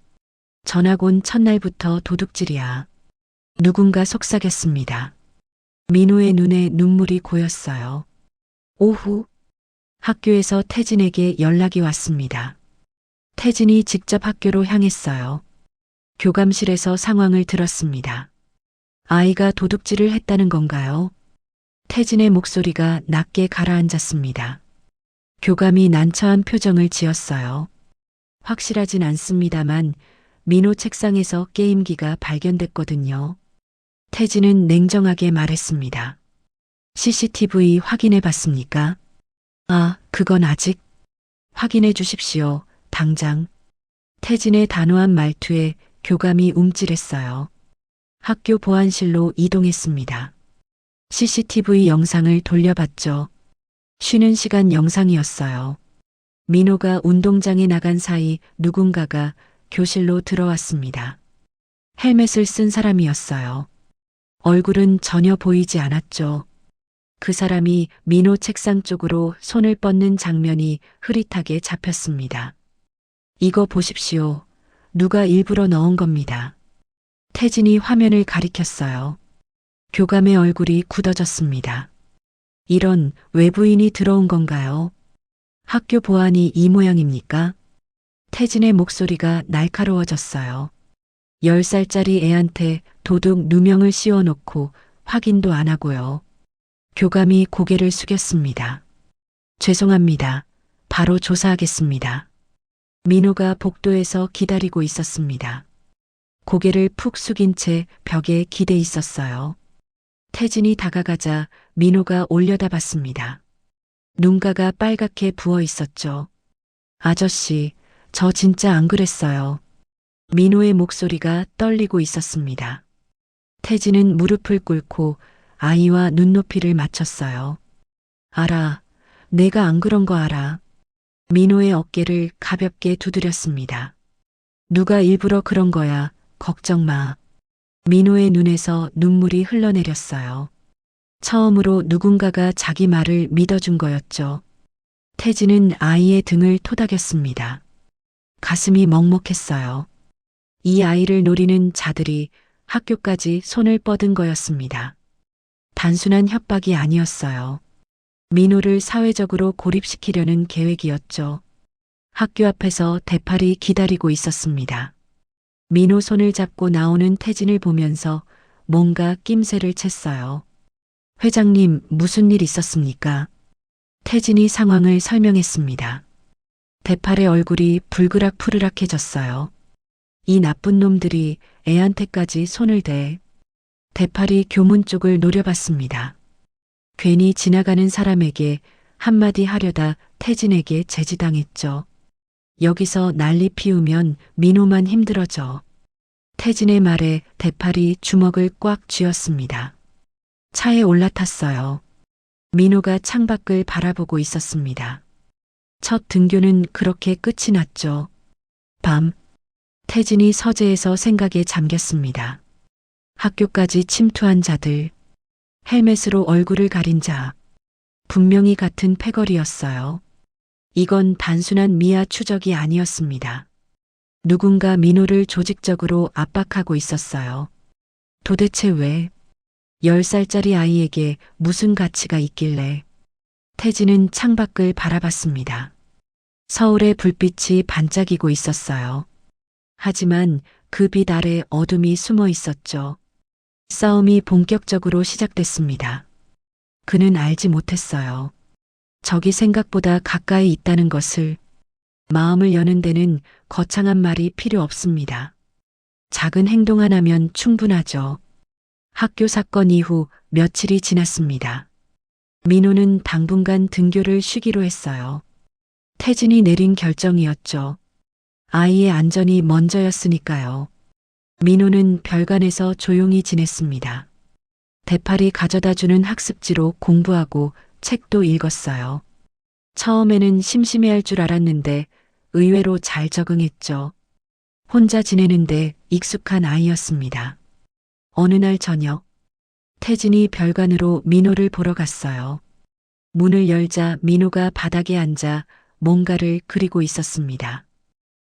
전학 온 첫날부터 도둑질이야. 누군가 속삭였습니다. 민호의 눈에 눈물이 고였어요. 오후, 학교에서 태진에게 연락이 왔습니다. 태진이 직접 학교로 향했어요. 교감실에서 상황을 들었습니다. 아이가 도둑질을 했다는 건가요? 태진의 목소리가 낮게 가라앉았습니다. 교감이 난처한 표정을 지었어요. 확실하진 않습니다만 민호 책상에서 게임기가 발견됐거든요. 태진은 냉정하게 말했습니다. CCTV 확인해 봤습니까? 아, 그건 아직. 확인해 주십시오. 당장. 태진의 단호한 말투에 교감이 움찔했어요. 학교 보안실로 이동했습니다. CCTV 영상을 돌려봤죠. 쉬는 시간 영상이었어요. 민호가 운동장에 나간 사이 누군가가 교실로 들어왔습니다. 헬멧을 쓴 사람이었어요. 얼굴은 전혀 보이지 않았죠. 그 사람이 민호 책상 쪽으로 손을 뻗는 장면이 흐릿하게 잡혔습니다. 이거 보십시오. 누가 일부러 넣은 겁니다. 태진이 화면을 가리켰어요. 교감의 얼굴이 굳어졌습니다. 이런 외부인이 들어온 건가요? 학교 보안이 이 모양입니까? 태진의 목소리가 날카로워졌어요. 10살짜리 애한테 도둑 누명을 씌워놓고 확인도 안 하고요. 교감이 고개를 숙였습니다. 죄송합니다. 바로 조사하겠습니다. 민호가 복도에서 기다리고 있었습니다. 고개를 푹 숙인 채 벽에 기대 있었어요. 태진이 다가가자 민호가 올려다봤습니다. 눈가가 빨갛게 부어 있었죠. 아저씨, 저 진짜 안 그랬어요. 민호의 목소리가 떨리고 있었습니다. 태진은 무릎을 꿇고 아이와 눈높이를 맞췄어요. 알아. 내가 안 그런 거 알아. 민호의 어깨를 가볍게 두드렸습니다. 누가 일부러 그런 거야. 걱정 마. 민호의 눈에서 눈물이 흘러내렸어요. 처음으로 누군가가 자기 말을 믿어준 거였죠. 태진은 아이의 등을 토닥였습니다. 가슴이 먹먹했어요. 이 아이를 노리는 자들이 학교까지 손을 뻗은 거였습니다. 단순한 협박이 아니었어요. 민호를 사회적으로 고립시키려는 계획이었죠. 학교 앞에서 대팔이 기다리고 있었습니다. 민호 손을 잡고 나오는 태진을 보면서 뭔가 낌새를 챘어요. 회장님, 무슨 일 있었습니까? 태진이 상황을 설명했습니다. 대팔의 얼굴이 불그락푸르락해졌어요. 이 나쁜 놈들이 애한테까지 손을 대. 대팔이 교문 쪽을 노려봤습니다. 괜히 지나가는 사람에게 한마디 하려다 태진에게 제지당했죠. 여기서 난리 피우면 민호만 힘들어져. 태진의 말에 대팔이 주먹을 꽉 쥐었습니다. 차에 올라탔어요. 민호가 창밖을 바라보고 있었습니다. 첫 등교는 그렇게 끝이 났죠. 밤, 태진이 서재에서 생각에 잠겼습니다. 학교까지 침투한 자들, 헬멧으로 얼굴을 가린 자, 분명히 같은 패거리였어요. 이건 단순한 미아 추적이 아니었습니다. 누군가 민호를 조직적으로 압박하고 있었어요. 도대체 왜? 10살짜리 아이에게 무슨 가치가 있길래? 태진은 창밖을 바라봤습니다. 서울의 불빛이 반짝이고 있었어요. 하지만 그 빛 아래 어둠이 숨어 있었죠. 싸움이 본격적으로 시작됐습니다. 그는 알지 못했어요. 적이 생각보다 가까이 있다는 것을. 마음을 여는 데는 거창한 말이 필요 없습니다. 작은 행동 하나면 충분하죠. 학교 사건 이후 며칠이 지났습니다. 민호는 당분간 등교를 쉬기로 했어요. 태진이 내린 결정이었죠. 아이의 안전이 먼저였으니까요. 민호는 별관에서 조용히 지냈습니다. 대팔이 가져다주는 학습지로 공부하고 책도 읽었어요. 처음에는 심심해할 줄 알았는데 의외로 잘 적응했죠. 혼자 지내는데 익숙한 아이였습니다. 어느 날 저녁, 태진이 별관으로 민호를 보러 갔어요. 문을 열자 민호가 바닥에 앉아 뭔가를 그리고 있었습니다.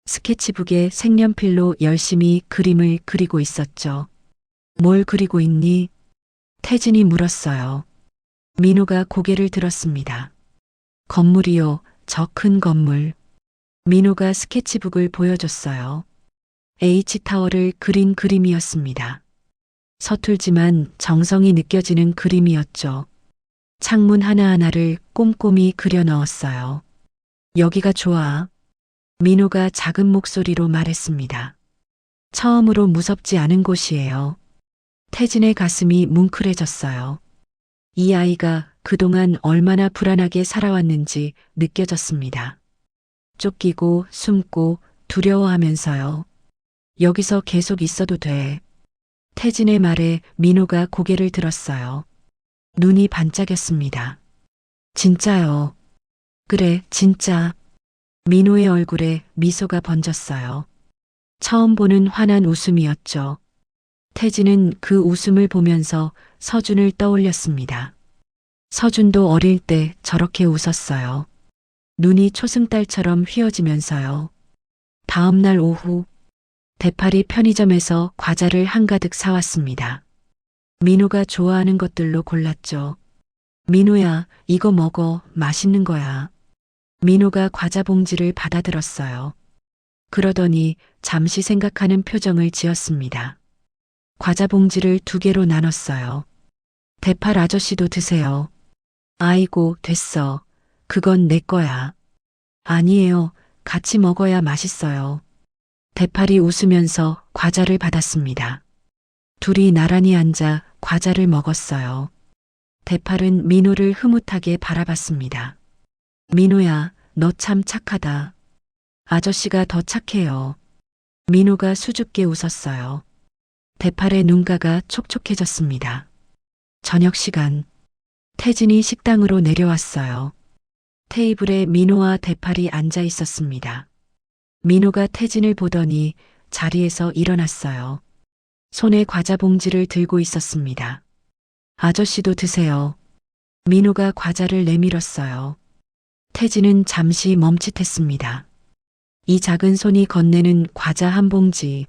스케치북에 색연필로 열심히 그림을 그리고 있었죠. 뭘 그리고 있니? 태진이 물었어요. 민호가 고개를 들었습니다. 건물이요, 저 큰 건물. 민호가 스케치북을 보여줬어요. H타워를 그린 그림이었습니다. 서툴지만 정성이 느껴지는 그림이었죠. 창문 하나하나를 꼼꼼히 그려 넣었어요. 여기가 좋아. 민호가 작은 목소리로 말했습니다. 처음으로 무섭지 않은 곳이에요. 태진의 가슴이 뭉클해졌어요. 이 아이가 그동안 얼마나 불안하게 살아왔는지 느껴졌습니다. 쫓기고 숨고 두려워하면서요. 여기서 계속 있어도 돼. 태진의 말에 민호가 고개를 들었어요. 눈이 반짝였습니다. 진짜요. 그래, 진짜. 민호의 얼굴에 미소가 번졌어요. 처음 보는 환한 웃음이었죠. 태진은 그 웃음을 보면서 서준을 떠올렸습니다. 서준도 어릴 때 저렇게 웃었어요. 눈이 초승달처럼 휘어지면서요. 다음 날 오후, 대팔이 편의점에서 과자를 한가득 사왔습니다. 민호가 좋아하는 것들로 골랐죠. 민호야, 이거 먹어. 맛있는 거야. 민호가 과자 봉지를 받아들었어요. 그러더니 잠시 생각하는 표정을 지었습니다. 과자 봉지를 2개로 나눴어요. 대팔 아저씨도 드세요. 아이고, 됐어. 그건 내 거야. 아니에요. 같이 먹어야 맛있어요. 대팔이 웃으면서 과자를 받았습니다. 둘이 나란히 앉아 과자를 먹었어요. 대팔은 민호를 흐뭇하게 바라봤습니다. 민호야, 너 참 착하다. 아저씨가 더 착해요. 민호가 수줍게 웃었어요. 대팔의 눈가가 촉촉해졌습니다. 저녁 시간, 태진이 식당으로 내려왔어요. 테이블에 민호와 대팔이 앉아 있었습니다. 민호가 태진을 보더니 자리에서 일어났어요. 손에 과자 봉지를 들고 있었습니다. 아저씨도 드세요. 민호가 과자를 내밀었어요. 태진은 잠시 멈칫했습니다. 이 작은 손이 건네는 과자 한 봉지.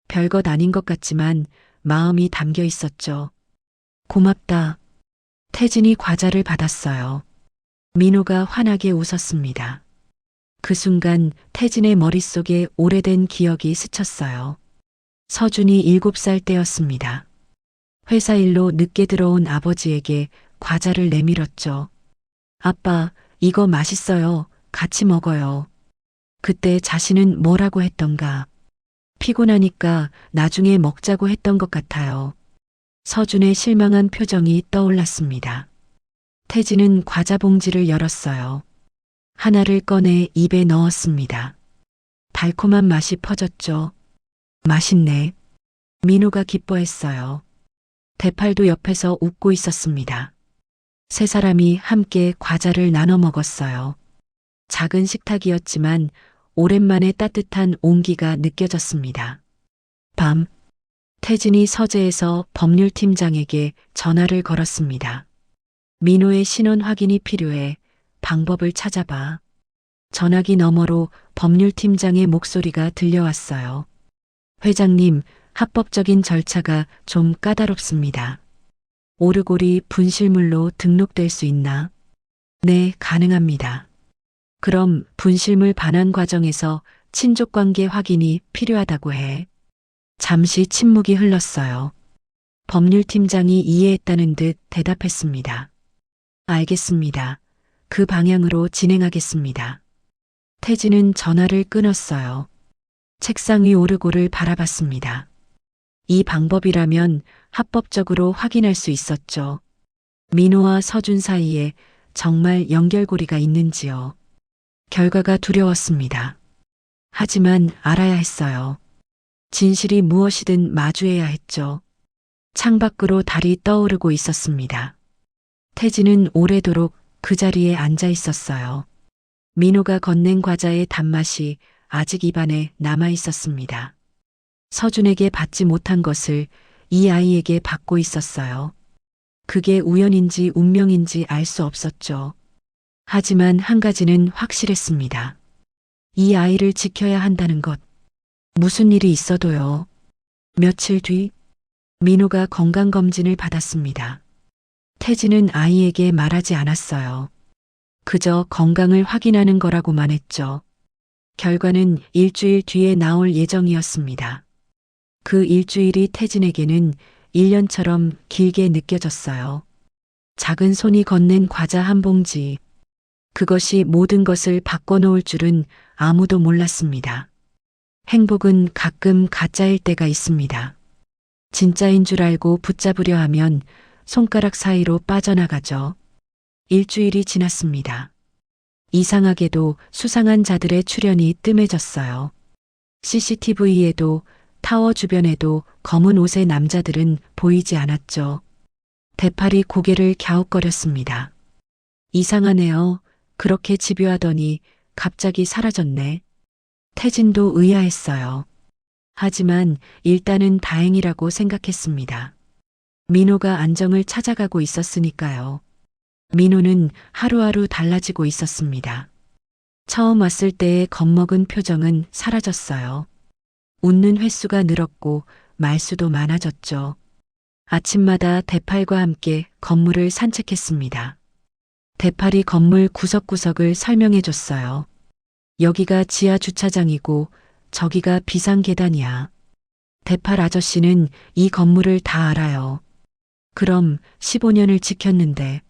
별것 아닌 것 같지만 마음이 담겨 있었죠. 고맙다. 태진이 과자를 받았어요. 민호가 환하게 웃었습니다. 그 순간 태진의 머릿속에 오래된 기억이 스쳤어요. 서준이 7살 때였습니다. 회사 일로 늦게 들어온 아버지에게 과자를 내밀었죠. 아빠, 이거 맛있어요. 같이 먹어요. 그때 자신은 뭐라고 했던가. 피곤하니까 나중에 먹자고 했던 것 같아요. 서준의 실망한 표정이 떠올랐습니다. 태진은 과자 봉지를 열었어요. 하나를 꺼내 입에 넣었습니다. 달콤한 맛이 퍼졌죠. 맛있네. 민호가 기뻐했어요. 대팔도 옆에서 웃고 있었습니다. 세 사람이 함께 과자를 나눠 먹었어요. 작은 식탁이었지만 오랜만에 따뜻한 온기가 느껴졌습니다. 밤, 태진이 서재에서 법률팀장에게 전화를 걸었습니다. 민호의 신원 확인이 필요해. 방법을 찾아봐. 전화기 너머로 법률팀장의 목소리가 들려왔어요. 회장님, 합법적인 절차가 좀 까다롭습니다. 오르골이 분실물로 등록될 수 있나? 네, 가능합니다. 그럼 분실물 반환 과정에서 친족 관계 확인이 필요하다고 해. 잠시 침묵이 흘렀어요. 법률팀장이 이해했다는 듯 대답했습니다. 알겠습니다. 그 방향으로 진행하겠습니다. 태진은 전화를 끊었어요. 책상 위 오르골을 바라봤습니다. 이 방법이라면 합법적으로 확인할 수 있었죠. 민호와 서준 사이에 정말 연결고리가 있는지요. 결과가 두려웠습니다. 하지만 알아야 했어요. 진실이 무엇이든 마주해야 했죠. 창밖으로 달이 떠오르고 있었습니다. 태진은 오래도록 그 자리에 앉아 있었어요. 민호가 건넨 과자의 단맛이 아직 입안에 남아 있었습니다. 서준에게 받지 못한 것을 이 아이에게 받고 있었어요. 그게 우연인지 운명인지 알 수 없었죠. 하지만 한 가지는 확실했습니다. 이 아이를 지켜야 한다는 것. 무슨 일이 있어도요. 며칠 뒤 민호가 건강검진을 받았습니다. 태진은 아이에게 말하지 않았어요. 그저 건강을 확인하는 거라고만 했죠. 결과는 일주일 뒤에 나올 예정이었습니다. 그 일주일이 태진에게는 1년처럼 길게 느껴졌어요. 작은 손이 건넨 과자 한 봉지. 그것이 모든 것을 바꿔놓을 줄은 아무도 몰랐습니다. 행복은 가끔 가짜일 때가 있습니다. 진짜인 줄 알고 붙잡으려 하면 손가락 사이로 빠져나가죠. 일주일이 지났습니다. 이상하게도 수상한 자들의 출현이 뜸해졌어요. CCTV에도 타워 주변에도 검은 옷의 남자들은 보이지 않았죠. 대팔이 고개를 갸웃거렸습니다. 이상하네요. 그렇게 집요하더니 갑자기 사라졌네. 태진도 의아했어요. 하지만 일단은 다행이라고 생각했습니다. 민호가 안정을 찾아가고 있었으니까요. 민호는 하루하루 달라지고 있었습니다. 처음 왔을 때의 겁먹은 표정은 사라졌어요. 웃는 횟수가 늘었고 말수도 많아졌죠. 아침마다 대팔과 함께 건물을 산책했습니다. 대팔이 건물 구석구석을 설명해 줬어요. 여기가 지하 주차장이고 저기가 비상계단이야. 대팔 아저씨는 이 건물을 다 알아요. 그럼 15년을 지켰는데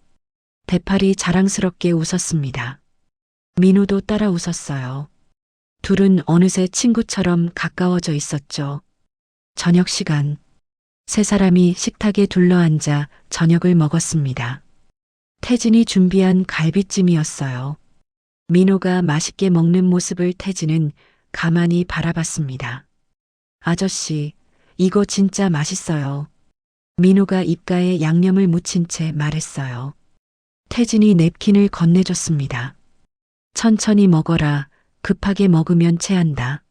대팔이 자랑스럽게 웃었습니다. 민호도 따라 웃었어요. 둘은 어느새 친구처럼 가까워져 있었죠. 저녁 시간. 세 사람이 식탁에 둘러앉아 저녁을 먹었습니다. 태진이 준비한 갈비찜이었어요. 민호가 맛있게 먹는 모습을 태진은 가만히 바라봤습니다. 아저씨, 이거 진짜 맛있어요. 민호가 입가에 양념을 묻힌 채 말했어요. 태진이 냅킨을 건네줬습니다. 천천히 먹어라. 급하게 먹으면 체한다.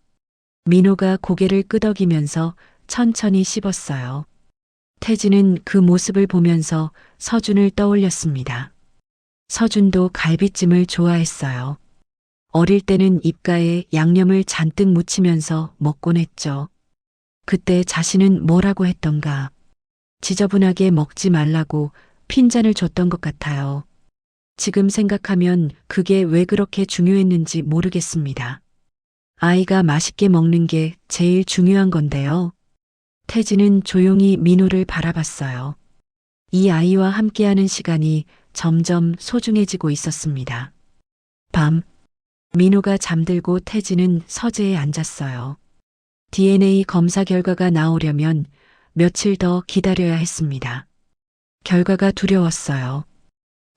민호가 고개를 끄덕이면서 천천히 씹었어요. 태진은 그 모습을 보면서 서준을 떠올렸습니다. 서준도 갈비찜을 좋아했어요. 어릴 때는 입가에 양념을 잔뜩 묻히면서 먹곤 했죠. 그때 자신은 뭐라고 했던가. 지저분하게 먹지 말라고 핀잔을 줬던 것 같아요. 지금 생각하면 그게 왜 그렇게 중요했는지 모르겠습니다. 아이가 맛있게 먹는 게 제일 중요한 건데요. 태진은 조용히 민호를 바라봤어요. 이 아이와 함께하는 시간이 점점 소중해지고 있었습니다. 밤, 민호가 잠들고 태진은 서재에 앉았어요. DNA 검사 결과가 나오려면 며칠 더 기다려야 했습니다. 결과가 두려웠어요.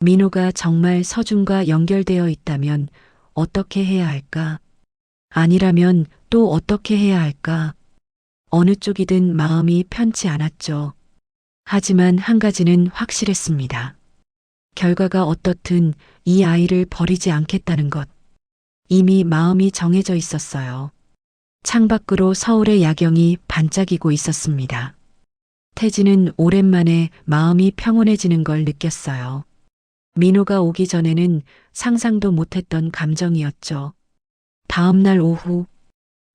민호가 정말 서준과 연결되어 있다면 어떻게 해야 할까? 아니라면 또 어떻게 해야 할까? 어느 쪽이든 마음이 편치 않았죠. 하지만 한 가지는 확실했습니다. 결과가 어떻든 이 아이를 버리지 않겠다는 것. 이미 마음이 정해져 있었어요. 창밖으로 서울의 야경이 반짝이고 있었습니다. 태진은 오랜만에 마음이 평온해지는 걸 느꼈어요. 민호가 오기 전에는 상상도 못했던 감정이었죠. 다음 날 오후,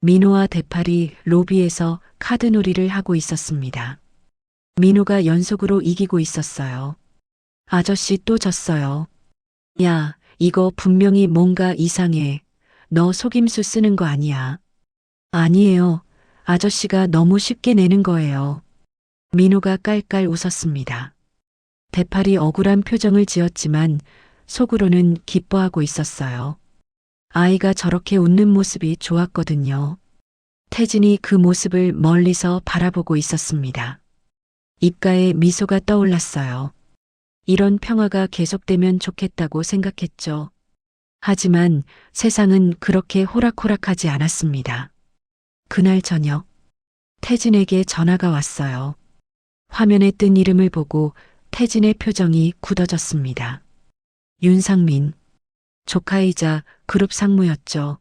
민호와 대팔이 로비에서 카드놀이를 하고 있었습니다. 민호가 연속으로 이기고 있었어요. 아저씨 또 졌어요. 야, 이거 분명히 뭔가 이상해. 너 속임수 쓰는 거 아니야? 아니에요. 아저씨가 너무 쉽게 내는 거예요. 민호가 깔깔 웃었습니다. 대팔이 억울한 표정을 지었지만 속으로는 기뻐하고 있었어요. 아이가 저렇게 웃는 모습이 좋았거든요. 태진이 그 모습을 멀리서 바라보고 있었습니다. 입가에 미소가 떠올랐어요. 이런 평화가 계속되면 좋겠다고 생각했죠. 하지만 세상은 그렇게 호락호락하지 않았습니다. 그날 저녁, 태진에게 전화가 왔어요. 화면에 뜬 이름을 보고 태진의 표정이 굳어졌습니다. 윤상민, 조카이자 그룹 상무였죠.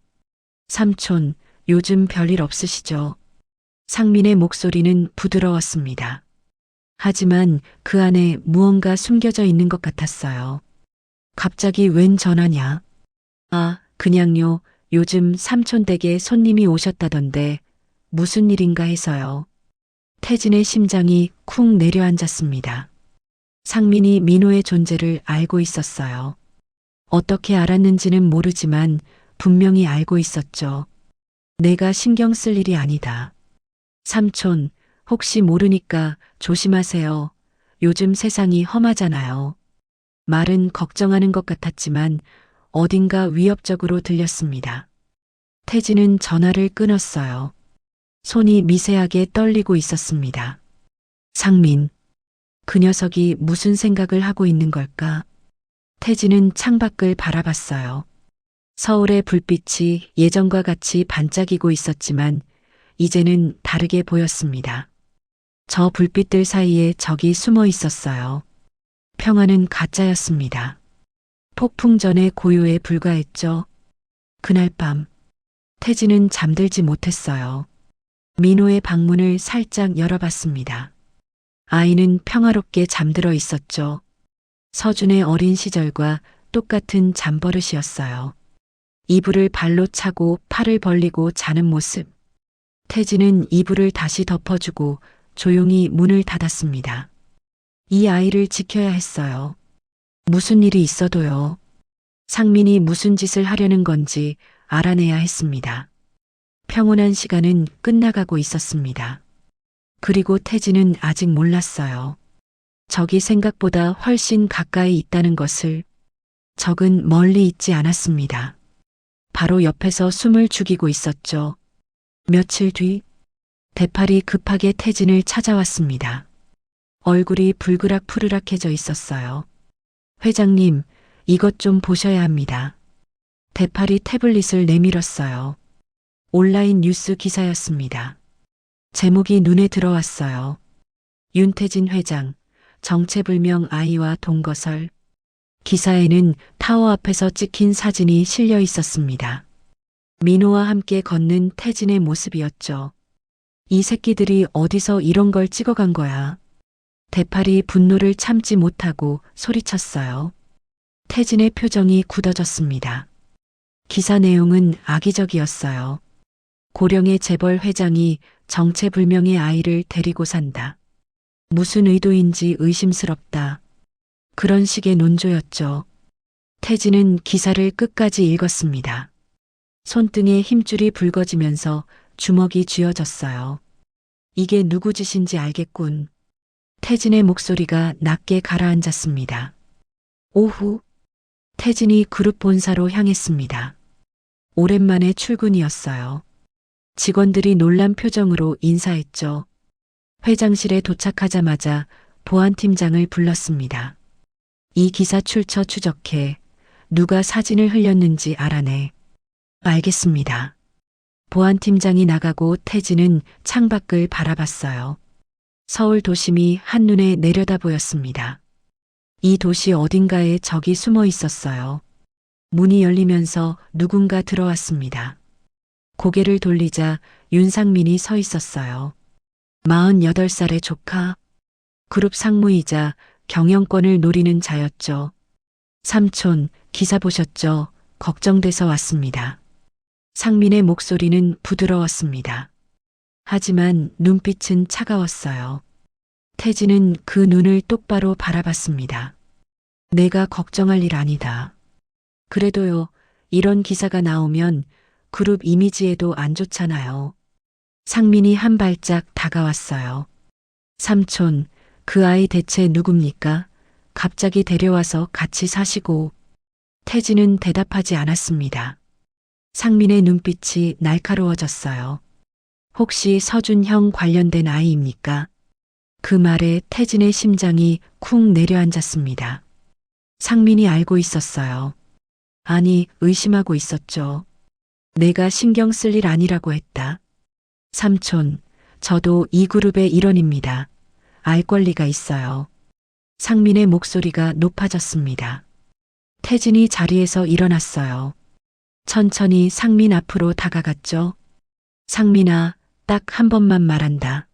삼촌, 요즘 별일 없으시죠? 상민의 목소리는 부드러웠습니다. 하지만 그 안에 무언가 숨겨져 있는 것 같았어요. 갑자기 웬 전화냐? 아, 그냥요. 요즘 삼촌 댁에 손님이 오셨다던데 무슨 일인가 해서요. 태진의 심장이 쿵 내려앉았습니다. 상민이 민호의 존재를 알고 있었어요. 어떻게 알았는지는 모르지만 분명히 알고 있었죠. 내가 신경 쓸 일이 아니다. 삼촌, 혹시 모르니까 조심하세요. 요즘 세상이 험하잖아요. 말은 걱정하는 것 같았지만 어딘가 위협적으로 들렸습니다. 태진은 전화를 끊었어요. 손이 미세하게 떨리고 있었습니다. 상민, 그 녀석이 무슨 생각을 하고 있는 걸까? 태진은 창밖을 바라봤어요. 서울의 불빛이 예전과 같이 반짝이고 있었지만 이제는 다르게 보였습니다. 저 불빛들 사이에 적이 숨어 있었어요. 평화는 가짜였습니다. 폭풍 전의 고요에 불과했죠. 그날 밤, 태진은 잠들지 못했어요. 민호의 방문을 살짝 열어봤습니다. 아이는 평화롭게 잠들어 있었죠. 서준의 어린 시절과 똑같은 잠버릇이었어요. 이불을 발로 차고 팔을 벌리고 자는 모습. 태진은 이불을 다시 덮어주고 조용히 문을 닫았습니다. 이 아이를 지켜야 했어요. 무슨 일이 있어도요. 상민이 무슨 짓을 하려는 건지 알아내야 했습니다. 평온한 시간은 끝나가고 있었습니다. 그리고 태진은 아직 몰랐어요. 적이 생각보다 훨씬 가까이 있다는 것을. 적은 멀리 있지 않았습니다. 바로 옆에서 숨을 죽이고 있었죠. 며칠 뒤, 대팔이 급하게 태진을 찾아왔습니다. 얼굴이 불그락푸르락해져 있었어요. 회장님, 이것 좀 보셔야 합니다. 대팔이 태블릿을 내밀었어요. 온라인 뉴스 기사였습니다. 제목이 눈에 들어왔어요. 윤태진 회장, 정체불명 아이와 동거설. 기사에는 타워 앞에서 찍힌 사진이 실려 있었습니다. 민호와 함께 걷는 태진의 모습이었죠. 이 새끼들이 어디서 이런 걸 찍어간 거야. 대팔이 분노를 참지 못하고 소리쳤어요. 태진의 표정이 굳어졌습니다. 기사 내용은 악의적이었어요. 고령의 재벌 회장이 정체불명의 아이를 데리고 산다. 무슨 의도인지 의심스럽다. 그런 식의 논조였죠. 태진은 기사를 끝까지 읽었습니다. 손등에 힘줄이 붉어지면서 주먹이 쥐어졌어요. 이게 누구 짓인지 알겠군. 태진의 목소리가 낮게 가라앉았습니다. 오후, 태진이 그룹 본사로 향했습니다. 오랜만에 출근이었어요. 직원들이 놀란 표정으로 인사했죠. 회장실에 도착하자마자 보안팀장을 불렀습니다. 이 기사 출처 추적해. 누가 사진을 흘렸는지 알아내. 알겠습니다. 보안팀장이 나가고 태진은 창밖을 바라봤어요. 서울 도심이 한눈에 내려다 보였습니다. 이 도시 어딘가에 적이 숨어 있었어요. 문이 열리면서 누군가 들어왔습니다. 고개를 돌리자 윤상민이 서 있었어요. 48살의 조카, 그룹 상무이자 경영권을 노리는 자였죠. 삼촌, 기사 보셨죠? 걱정돼서 왔습니다. 상민의 목소리는 부드러웠습니다. 하지만 눈빛은 차가웠어요. 태진은 그 눈을 똑바로 바라봤습니다. 내가 걱정할 일 아니다. 그래도요, 이런 기사가 나오면 그룹 이미지에도 안 좋잖아요. 상민이 한 발짝 다가왔어요. 삼촌, 그 아이 대체 누굽니까? 갑자기 데려와서 같이 사시고. 태진은 대답하지 않았습니다. 상민의 눈빛이 날카로워졌어요. 혹시 서준 형 관련된 아이입니까? 그 말에 태진의 심장이 쿵 내려앉았습니다. 상민이 알고 있었어요. 아니, 의심하고 있었죠. 내가 신경 쓸 일 아니라고 했다. 삼촌, 저도 이 그룹의 일원입니다. 알 권리가 있어요. 상민의 목소리가 높아졌습니다. 태진이 자리에서 일어났어요. 천천히 상민 앞으로 다가갔죠. 상민아, 딱 한 번만 말한다.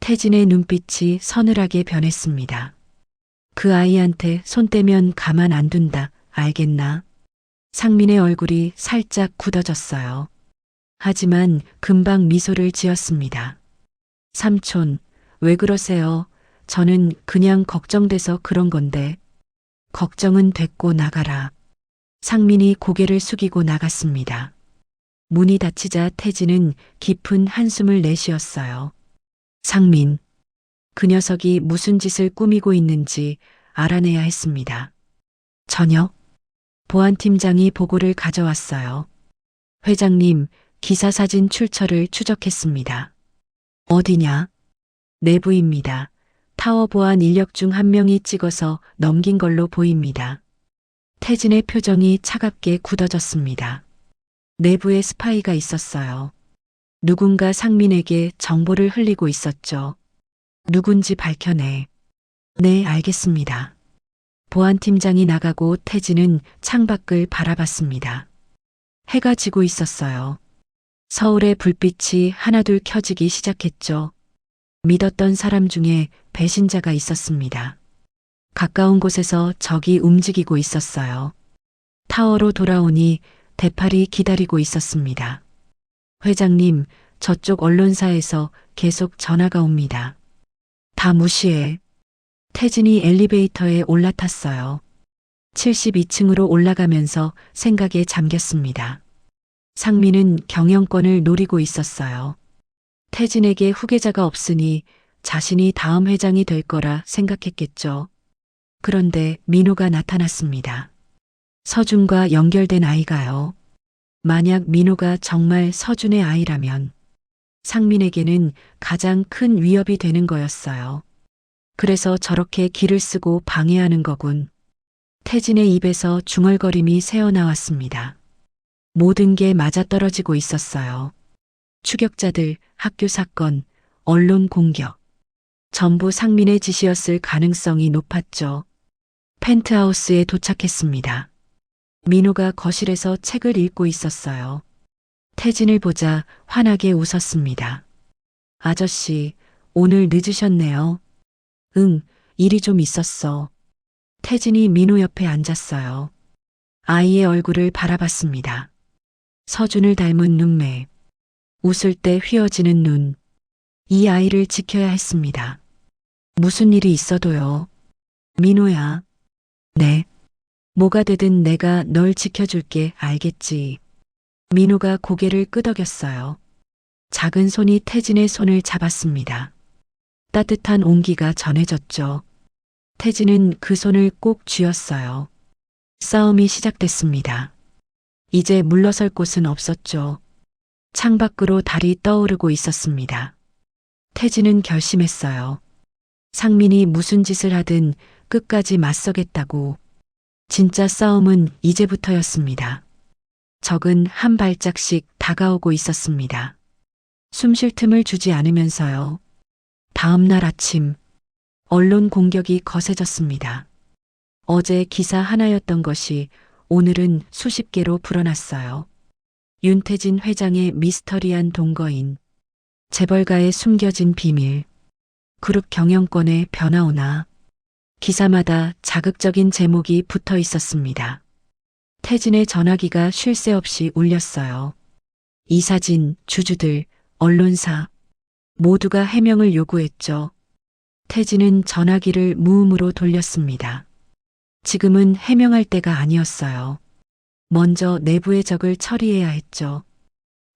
태진의 눈빛이 서늘하게 변했습니다. 그 아이한테 손 떼면 가만 안 둔다. 알겠나? 상민의 얼굴이 살짝 굳어졌어요. 하지만 금방 미소를 지었습니다. 삼촌, 왜 그러세요? 저는 그냥 걱정돼서 그런 건데. 걱정은 됐고 나가라. 상민이 고개를 숙이고 나갔습니다. 문이 닫히자 태진은 깊은 한숨을 내쉬었어요. 상민. 그 녀석이 무슨 짓을 꾸미고 있는지 알아내야 했습니다. 저녁, 보안팀장이 보고를 가져왔어요. 회장님, 기사 사진 출처를 추적했습니다. 어디냐? 내부입니다. 타워 보안 인력 중 한 명이 찍어서 넘긴 걸로 보입니다. 태진의 표정이 차갑게 굳어졌습니다. 내부에 스파이가 있었어요. 누군가 상민에게 정보를 흘리고 있었죠. 누군지 밝혀내. 네, 알겠습니다. 보안팀장이 나가고 태진은 창밖을 바라봤습니다. 해가 지고 있었어요. 서울의 불빛이 하나둘 켜지기 시작했죠. 믿었던 사람 중에 배신자가 있었습니다. 가까운 곳에서 적이 움직이고 있었어요. 타워로 돌아오니 대팔이 기다리고 있었습니다. 회장님, 저쪽 언론사에서 계속 전화가 옵니다. 다 무시해. 태진이 엘리베이터에 올라탔어요. 72층으로 올라가면서 생각에 잠겼습니다. 상민은 경영권을 노리고 있었어요. 태진에게 후계자가 없으니 자신이 다음 회장이 될 거라 생각했겠죠. 그런데 민호가 나타났습니다. 서준과 연결된 아이가요. 만약 민호가 정말 서준의 아이라면 상민에게는 가장 큰 위협이 되는 거였어요. 그래서 저렇게 기를 쓰고 방해하는 거군. 태진의 입에서 중얼거림이 새어나왔습니다. 모든 게 맞아떨어지고 있었어요. 추격자들, 학교 사건, 언론 공격. 전부 상민의 짓이었을 가능성이 높았죠. 펜트하우스에 도착했습니다. 민호가 거실에서 책을 읽고 있었어요. 태진을 보자 환하게 웃었습니다. 아저씨, 오늘 늦으셨네요. 응, 일이 좀 있었어. 태진이 민호 옆에 앉았어요. 아이의 얼굴을 바라봤습니다. 서준을 닮은 눈매. 웃을 때 휘어지는 눈. 이 아이를 지켜야 했습니다. 무슨 일이 있어도요. 민호야. 네. 뭐가 되든 내가 널 지켜줄게, 알겠지. 민호가 고개를 끄덕였어요. 작은 손이 태진의 손을 잡았습니다. 따뜻한 온기가 전해졌죠. 태진은 그 손을 꼭 쥐었어요. 싸움이 시작됐습니다. 이제 물러설 곳은 없었죠. 창밖으로 달이 떠오르고 있었습니다. 태진은 결심했어요. 상민이 무슨 짓을 하든 끝까지 맞서겠다고. 진짜 싸움은 이제부터였습니다. 적은 한 발짝씩 다가오고 있었습니다. 숨 쉴 틈을 주지 않으면서요. 다음 날 아침, 언론 공격이 거세졌습니다. 어제 기사 하나였던 것이 오늘은 수십 개로 불어났어요. 윤태진 회장의 미스터리한 동거인, 재벌가의 숨겨진 비밀, 그룹 경영권의 변화오나, 기사마다 자극적인 제목이 붙어 있었습니다. 태진의 전화기가 쉴 새 없이 울렸어요. 이사진, 주주들, 언론사, 모두가 해명을 요구했죠. 태진은 전화기를 무음으로 돌렸습니다. 지금은 해명할 때가 아니었어요. 먼저 내부의 적을 처리해야 했죠.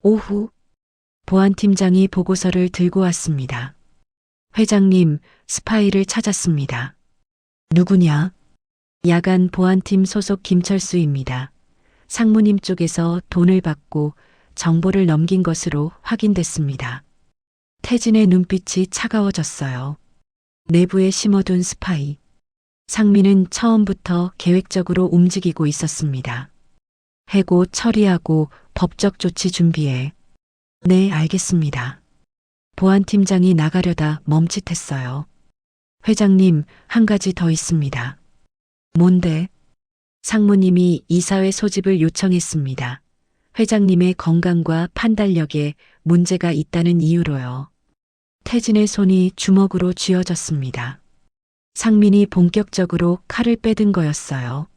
오후, 보안팀장이 보고서를 들고 왔습니다. 회장님, 스파이를 찾았습니다. 누구냐? 야간 보안팀 소속 김철수입니다. 상무님 쪽에서 돈을 받고 정보를 넘긴 것으로 확인됐습니다. 태진의 눈빛이 차가워졌어요. 내부에 심어둔 스파이. 상민은 처음부터 계획적으로 움직이고 있었습니다. 해고 처리하고 법적 조치 준비해. 네, 알겠습니다. 보안팀장이 나가려다 멈칫했어요. 회장님, 한 가지 더 있습니다. 뭔데? 상무님이 이사회 소집을 요청했습니다. 회장님의 건강과 판단력에 문제가 있다는 이유로요. 태진의 손이 주먹으로 쥐어졌습니다. 상민이 본격적으로 칼을 빼든 거였어요.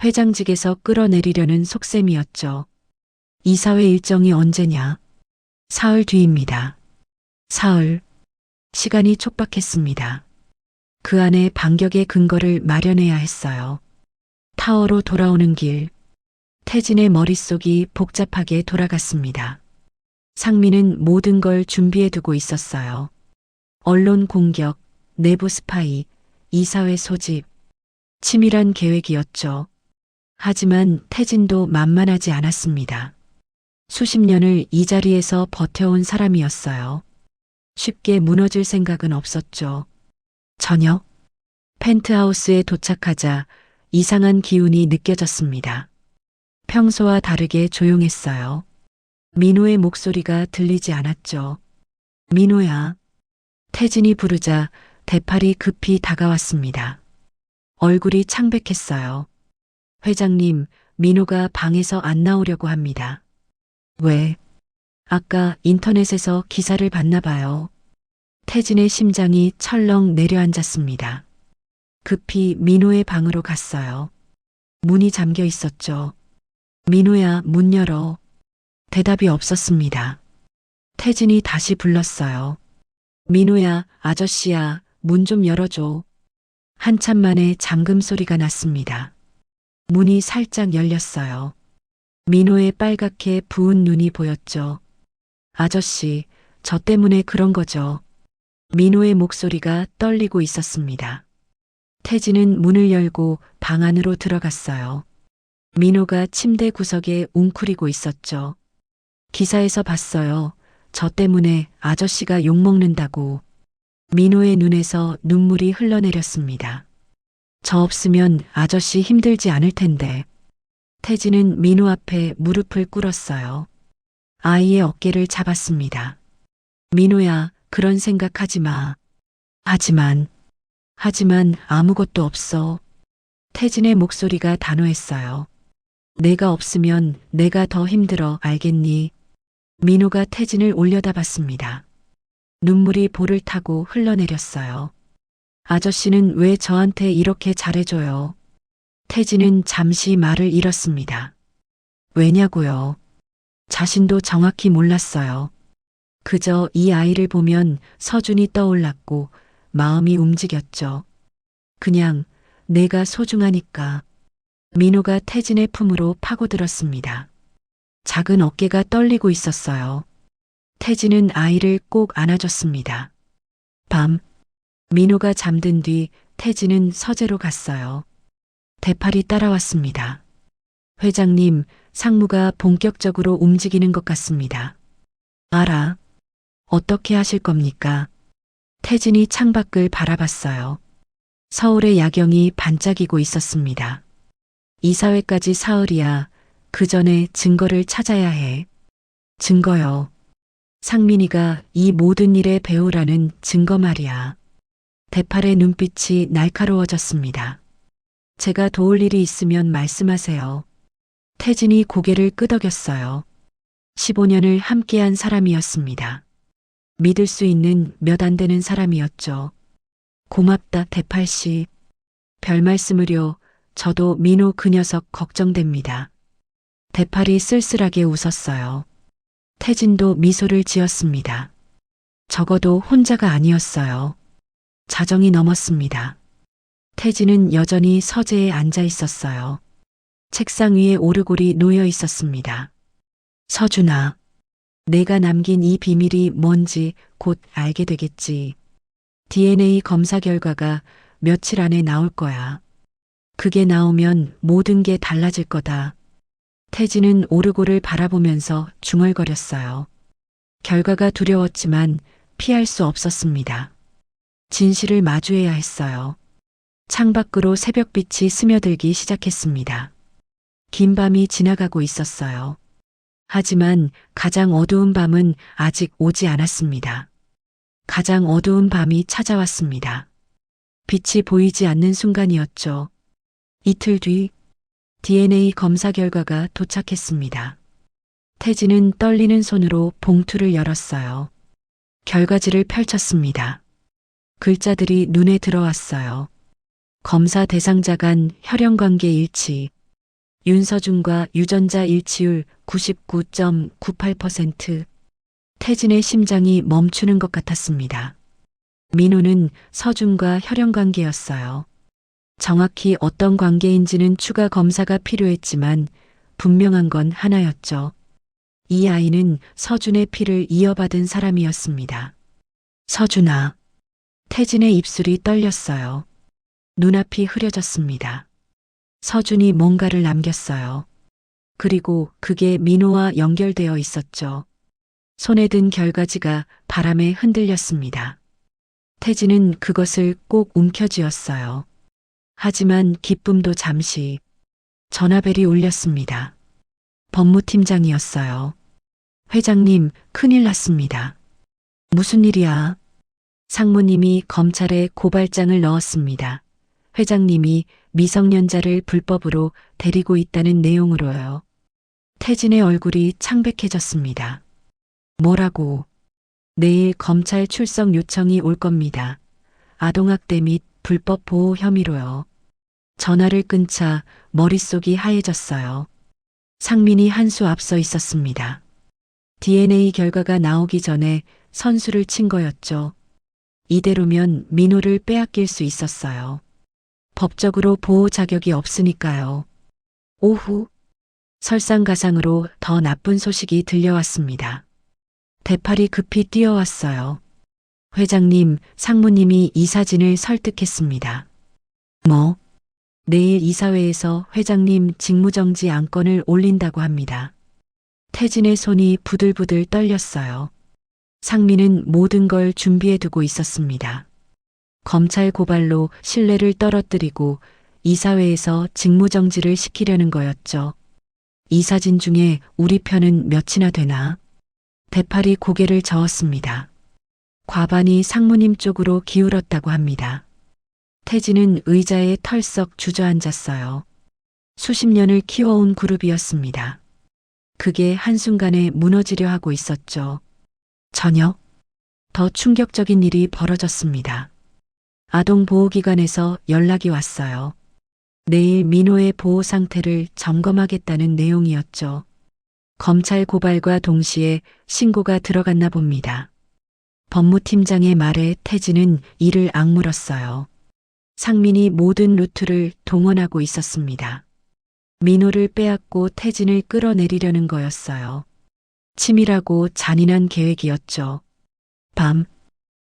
회장직에서 끌어내리려는 속셈이었죠. 이사회 일정이 언제냐? 사흘 뒤입니다. 사흘. 시간이 촉박했습니다. 그 안에 반격의 근거를 마련해야 했어요. 타워로 돌아오는 길. 태진의 머릿속이 복잡하게 돌아갔습니다. 상민은 모든 걸 준비해두고 있었어요. 언론 공격, 내부 스파이, 이사회 소집. 치밀한 계획이었죠. 하지만 태진도 만만하지 않았습니다. 수십 년을 이 자리에서 버텨온 사람이었어요. 쉽게 무너질 생각은 없었죠. 저녁, 펜트하우스에 도착하자 이상한 기운이 느껴졌습니다. 평소와 다르게 조용했어요. 민호의 목소리가 들리지 않았죠. 민호야. 태진이 부르자 대팔이 급히 다가왔습니다. 얼굴이 창백했어요. 회장님, 민호가 방에서 안 나오려고 합니다. 왜? 아까 인터넷에서 기사를 봤나 봐요. 태진의 심장이 철렁 내려앉았습니다. 급히 민호의 방으로 갔어요. 문이 잠겨 있었죠. 민호야, 문 열어. 대답이 없었습니다. 태진이 다시 불렀어요. 민호야, 아저씨야, 문 좀 열어줘. 한참 만에 잠금 소리가 났습니다. 문이 살짝 열렸어요. 민호의 빨갛게 부은 눈이 보였죠. 아저씨, 저 때문에 그런 거죠. 민호의 목소리가 떨리고 있었습니다. 태진은 문을 열고 방 안으로 들어갔어요. 민호가 침대 구석에 웅크리고 있었죠. 기사에서 봤어요. 저 때문에 아저씨가 욕먹는다고. 민호의 눈에서 눈물이 흘러내렸습니다. 저 없으면 아저씨 힘들지 않을 텐데. 태진은 민호 앞에 무릎을 꿇었어요. 아이의 어깨를 잡았습니다. 민호야, 그런 생각하지 마. 하지만 아무것도 없어. 태진의 목소리가 단호했어요. 내가 없으면 내가 더 힘들어, 알겠니? 민호가 태진을 올려다봤습니다. 눈물이 볼을 타고 흘러내렸어요. 아저씨는 왜 저한테 이렇게 잘해줘요? 태진은 잠시 말을 잃었습니다. 왜냐고요? 자신도 정확히 몰랐어요. 그저 이 아이를 보면 서준이 떠올랐고 마음이 움직였죠. 그냥 내가 소중하니까. 민호가 태진의 품으로 파고들었습니다. 작은 어깨가 떨리고 있었어요. 태진은 아이를 꼭 안아줬습니다. 밤, 민호가 잠든 뒤 태진은 서재로 갔어요. 대팔이 따라왔습니다. 회장님, 상무가 본격적으로 움직이는 것 같습니다. 알아. 어떻게 하실 겁니까? 태진이 창밖을 바라봤어요. 서울의 야경이 반짝이고 있었습니다. 이사회까지 사흘이야. 그 전에 증거를 찾아야 해. 증거요. 상민이가 이 모든 일의 배우라는 증거 말이야. 대팔의 눈빛이 날카로워졌습니다. 제가 도울 일이 있으면 말씀하세요. 태진이 고개를 끄덕였어요. 15년을 함께한 사람이었습니다. 믿을 수 있는 몇 안 되는 사람이었죠. 고맙다, 대팔 씨. 별 말씀을요. 저도 민호 그 녀석 걱정됩니다. 대팔이 쓸쓸하게 웃었어요. 태진도 미소를 지었습니다. 적어도 혼자가 아니었어요. 자정이 넘었습니다. 태진은 여전히 서재에 앉아 있었어요. 책상 위에 오르골이 놓여 있었습니다. 서준아, 내가 남긴 이 비밀이 뭔지 곧 알게 되겠지. DNA 검사 결과가 며칠 안에 나올 거야. 그게 나오면 모든 게 달라질 거다. 태진은 오르골을 바라보면서 중얼거렸어요. 결과가 두려웠지만 피할 수 없었습니다. 진실을 마주해야 했어요. 창밖으로 새벽빛이 스며들기 시작했습니다. 긴 밤이 지나가고 있었어요. 하지만 가장 어두운 밤은 아직 오지 않았습니다. 가장 어두운 밤이 찾아왔습니다. 빛이 보이지 않는 순간이었죠. 이틀 뒤 DNA 검사 결과가 도착했습니다. 태진은 떨리는 손으로 봉투를 열었어요. 결과지를 펼쳤습니다. 글자들이 눈에 들어왔어요. 검사 대상자 간 혈연관계 일치. 윤서준과 유전자 일치율 99.98%. 태진의 심장이 멈추는 것 같았습니다. 민호는 서준과 혈연관계였어요. 정확히 어떤 관계인지는 추가 검사가 필요했지만 분명한 건 하나였죠. 이 아이는 서준의 피를 이어받은 사람이었습니다. 서준아. 태진의 입술이 떨렸어요. 눈앞이 흐려졌습니다. 서준이 뭔가를 남겼어요. 그리고 그게 민호와 연결되어 있었죠. 손에 든 결과지가 바람에 흔들렸습니다. 태진은 그것을 꼭 움켜쥐었어요. 하지만 기쁨도 잠시. 전화벨이 울렸습니다. 법무팀장이었어요. 회장님, 큰일 났습니다. 무슨 일이야? 상무님이 검찰에 고발장을 넣었습니다. 회장님이 미성년자를 불법으로 데리고 있다는 내용으로요. 태진의 얼굴이 창백해졌습니다. 뭐라고? 내일 검찰 출석 요청이 올 겁니다. 아동학대 및 불법 보호 혐의로요. 전화를 끊자 머릿속이 하얘졌어요. 상민이 한 수 앞서 있었습니다. DNA 결과가 나오기 전에 선수를 친 거였죠. 이대로면 민호를 빼앗길 수 있었어요. 법적으로 보호 자격이 없으니까요. 오후 설상가상으로 더 나쁜 소식이 들려왔습니다. 대팔이 급히 뛰어왔어요. 회장님, 상무님이 이사진을 설득했습니다. 뭐? 내일 이사회에서 회장님 직무정지 안건을 올린다고 합니다. 태진의 손이 부들부들 떨렸어요. 상민은 모든 걸 준비해두고 있었습니다. 검찰 고발로 신뢰를 떨어뜨리고 이사회에서 직무정지를 시키려는 거였죠. 이사진 중에 우리 편은 몇이나 되나? 대팔이 고개를 저었습니다. 과반이 상무님 쪽으로 기울었다고 합니다. 태진은 의자에 털썩 주저앉았어요. 수십 년을 키워온 그룹이었습니다. 그게 한순간에 무너지려 하고 있었죠. 저녁, 더 충격적인 일이 벌어졌습니다. 아동보호기관에서 연락이 왔어요. 내일 민호의 보호 상태를 점검하겠다는 내용이었죠. 검찰 고발과 동시에 신고가 들어갔나 봅니다. 법무팀장의 말에 태진은 이를 악물었어요. 상민이 모든 루트를 동원하고 있었습니다. 민호를 빼앗고 태진을 끌어내리려는 거였어요. 치밀하고 잔인한 계획이었죠. 밤,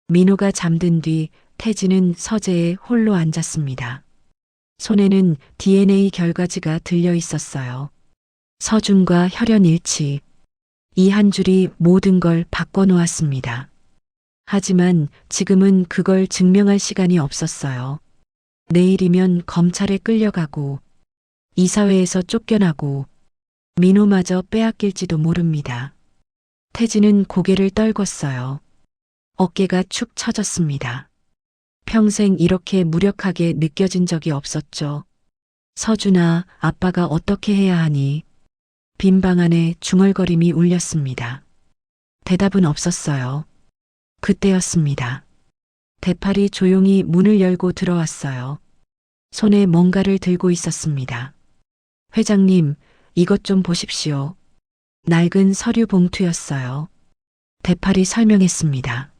민호가 잠든 뒤 태진은 서재에 홀로 앉았습니다. 손에는 DNA 결과지가 들려 있었어요. 서준과 혈연 일치. 이 한 줄이 모든 걸 바꿔놓았습니다. 하지만 지금은 그걸 증명할 시간이 없었어요. 내일이면 검찰에 끌려가고 이사회에서 쫓겨나고 민호마저 빼앗길지도 모릅니다. 태진은 고개를 떨궜어요. 어깨가 축 처졌습니다. 평생 이렇게 무력하게 느껴진 적이 없었죠. 서준아, 아빠가 어떻게 해야 하니? 빈 방 안에 중얼거림이 울렸습니다. 대답은 없었어요. 그때였습니다. 대팔이 조용히 문을 열고 들어왔어요. 손에 뭔가를 들고 있었습니다. 회장님, 이것 좀 보십시오. 낡은 서류 봉투였어요. 대팔이 설명했습니다.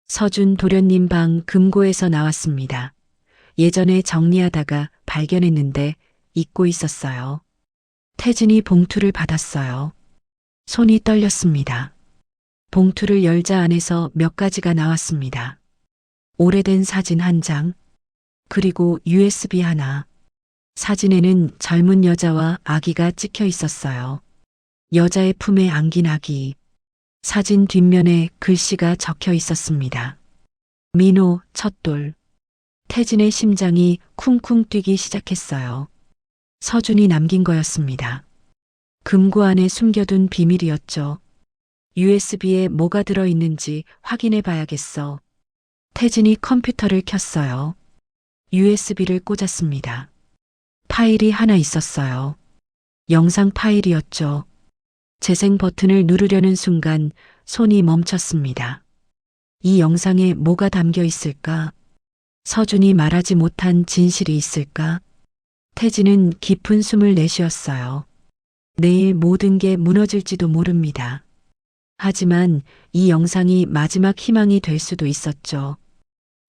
서준 도련님 방 금고에서 나왔습니다. 예전에 정리하다가 발견했는데 잊고 있었어요. 태진이 봉투를 받았어요. 손이 떨렸습니다. 봉투를 열자 안에서 몇 가지가 나왔습니다. 오래된 사진 한 장, 그리고 USB 하나. 사진에는 젊은 여자와 아기가 찍혀 있었어요. 여자의 품에 안긴 아기. 사진 뒷면에 글씨가 적혀 있었습니다. 민호 첫돌. 태진의 심장이 쿵쿵 뛰기 시작했어요. 서준이 남긴 거였습니다. 금고 안에 숨겨둔 비밀이었죠. USB에 뭐가 들어있는지 확인해 봐야겠어. 태진이 컴퓨터를 켰어요. USB를 꽂았습니다. 파일이 하나 있었어요. 영상 파일이었죠. 재생 버튼을 누르려는 순간 손이 멈췄습니다. 이 영상에 뭐가 담겨 있을까? 서준이 말하지 못한 진실이 있을까? 태진은 깊은 숨을 내쉬었어요. 내일 모든 게 무너질지도 모릅니다. 하지만 이 영상이 마지막 희망이 될 수도 있었죠.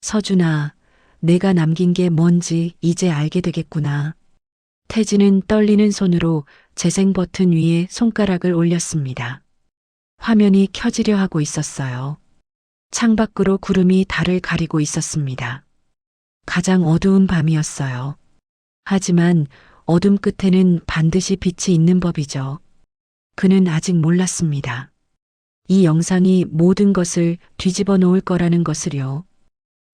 서준아, 내가 남긴 게 뭔지 이제 알게 되겠구나. 태진은 떨리는 손으로 재생 버튼 위에 손가락을 올렸습니다. 화면이 켜지려 하고 있었어요. 창밖으로 구름이 달을 가리고 있었습니다. 가장 어두운 밤이었어요. 하지만 어둠 끝에는 반드시 빛이 있는 법이죠. 그는 아직 몰랐습니다. 이 영상이 모든 것을 뒤집어 놓을 거라는 것을요.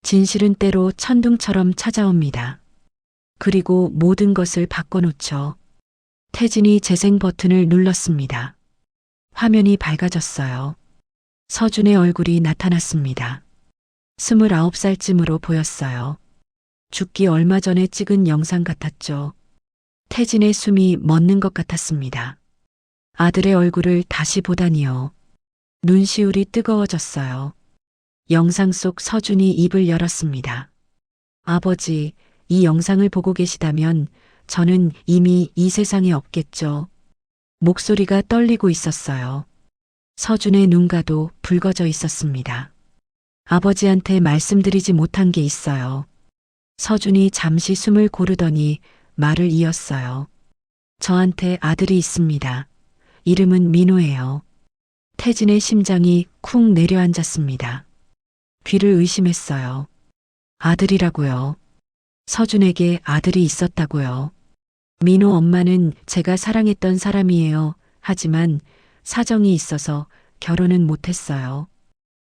진실은 때로 천둥처럼 찾아옵니다. 그리고 모든 것을 바꿔놓죠. 태진이 재생 버튼을 눌렀습니다. 화면이 밝아졌어요. 서준의 얼굴이 나타났습니다. 29살쯤으로 보였어요. 죽기 얼마 전에 찍은 영상 같았죠. 태진의 숨이 멎는 것 같았습니다. 아들의 얼굴을 다시 보다니요. 눈시울이 뜨거워졌어요. 영상 속 서준이 입을 열었습니다. 아버지, 이 영상을 보고 계시다면 저는 이미 이 세상에 없겠죠. 목소리가 떨리고 있었어요. 서준의 눈가도 붉어져 있었습니다. 아버지한테 말씀드리지 못한 게 있어요. 서준이 잠시 숨을 고르더니 말을 이었어요. 저한테 아들이 있습니다. 이름은 민호예요. 태진의 심장이 쿵 내려앉았습니다. 귀를 의심했어요. 아들이라고요. 서준에게 아들이 있었다고요. 민호 엄마는 제가 사랑했던 사람이에요. 하지만 사정이 있어서 결혼은 못했어요.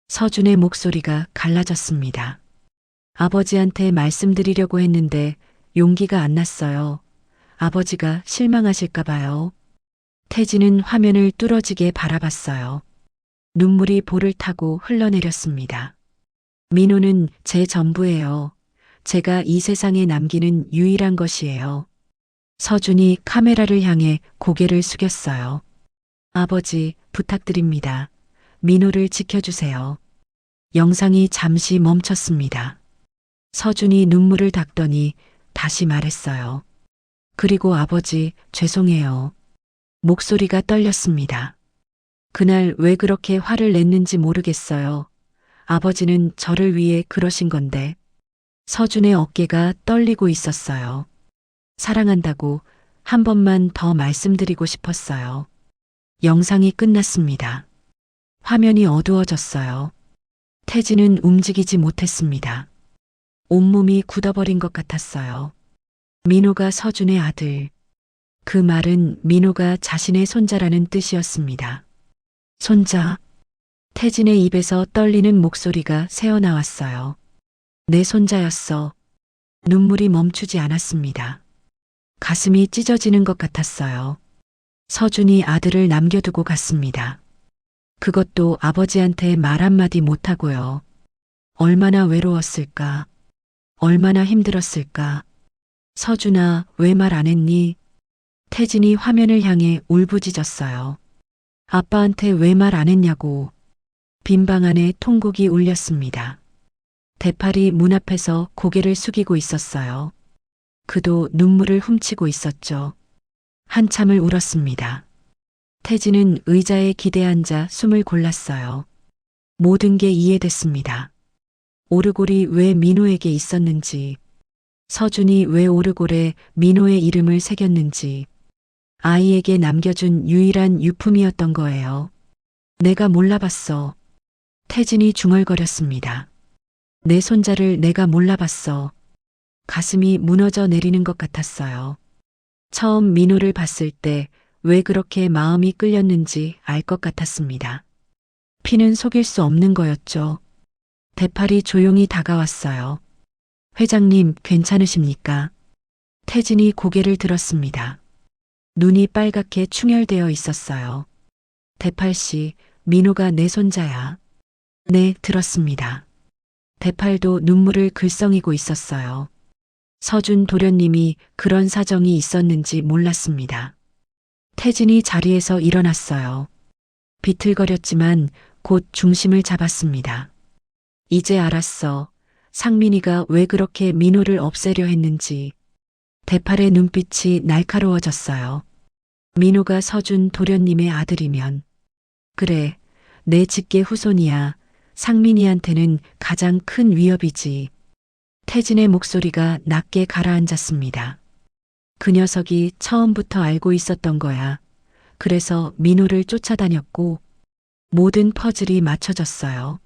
서준의 목소리가 갈라졌습니다. 아버지한테 말씀드리려고 했는데 용기가 안 났어요. 아버지가 실망하실까 봐요. 태진은 화면을 뚫어지게 바라봤어요. 눈물이 볼을 타고 흘러내렸습니다. 민호는 제 전부예요. 제가 이 세상에 남기는 유일한 것이에요. 서준이 카메라를 향해 고개를 숙였어요. 아버지, 부탁드립니다. 민호를 지켜주세요. 영상이 잠시 멈췄습니다. 서준이 눈물을 닦더니 다시 말했어요. 그리고 아버지, 죄송해요. 목소리가 떨렸습니다. 그날 왜 그렇게 화를 냈는지 모르겠어요. 아버지는 저를 위해 그러신 건데. 서준의 어깨가 떨리고 있었어요. 사랑한다고 한 번만 더 말씀드리고 싶었어요. 영상이 끝났습니다. 화면이 어두워졌어요. 태진은 움직이지 못했습니다. 온몸이 굳어버린 것 같았어요. 민호가 서준의 아들. 그 말은 민호가 자신의 손자라는 뜻이었습니다. 손자. 태진의 입에서 떨리는 목소리가 새어나왔어요. 내 손자였어. 눈물이 멈추지 않았습니다. 가슴이 찢어지는 것 같았어요. 서준이 아들을 남겨두고 갔습니다. 그것도 아버지한테 말 한마디 못하고요. 얼마나 외로웠을까? 얼마나 힘들었을까? 서준아, 왜 말 안 했니? 태진이 화면을 향해 울부짖었어요. 아빠한테 왜 말 안 했냐고. 빈 방 안에 통곡이 울렸습니다. 대팔이 문 앞에서 고개를 숙이고 있었어요. 그도 눈물을 훔치고 있었죠. 한참을 울었습니다. 태진은 의자에 기대앉아 숨을 골랐어요. 모든 게 이해됐습니다. 오르골이 왜 민호에게 있었는지, 서준이 왜 오르골에 민호의 이름을 새겼는지, 아이에게 남겨준 유일한 유품이었던 거예요. 내가 몰라봤어. 태진이 중얼거렸습니다. 내 손자를 내가 몰라봤어. 가슴이 무너져 내리는 것 같았어요. 처음 민호를 봤을 때 왜 그렇게 마음이 끌렸는지 알 것 같았습니다. 피는 속일 수 없는 거였죠. 대팔이 조용히 다가왔어요. 회장님, 괜찮으십니까? 태진이 고개를 들었습니다. 눈이 빨갛게 충혈되어 있었어요. 대팔 씨, 민호가 내 손자야. 네, 들었습니다. 대팔도 눈물을 글썽이고 있었어요. 서준 도련님이 그런 사정이 있었는지 몰랐습니다. 태진이 자리에서 일어났어요. 비틀거렸지만 곧 중심을 잡았습니다. 이제 알았어. 상민이가 왜 그렇게 민호를 없애려 했는지. 대팔의 눈빛이 날카로워졌어요. 민호가 서준 도련님의 아들이면. 그래, 내 직계 후손이야. 상민이한테는 가장 큰 위협이지. 태진의 목소리가 낮게 가라앉았습니다. 그 녀석이 처음부터 알고 있었던 거야. 그래서 민호를 쫓아다녔고 모든 퍼즐이 맞춰졌어요.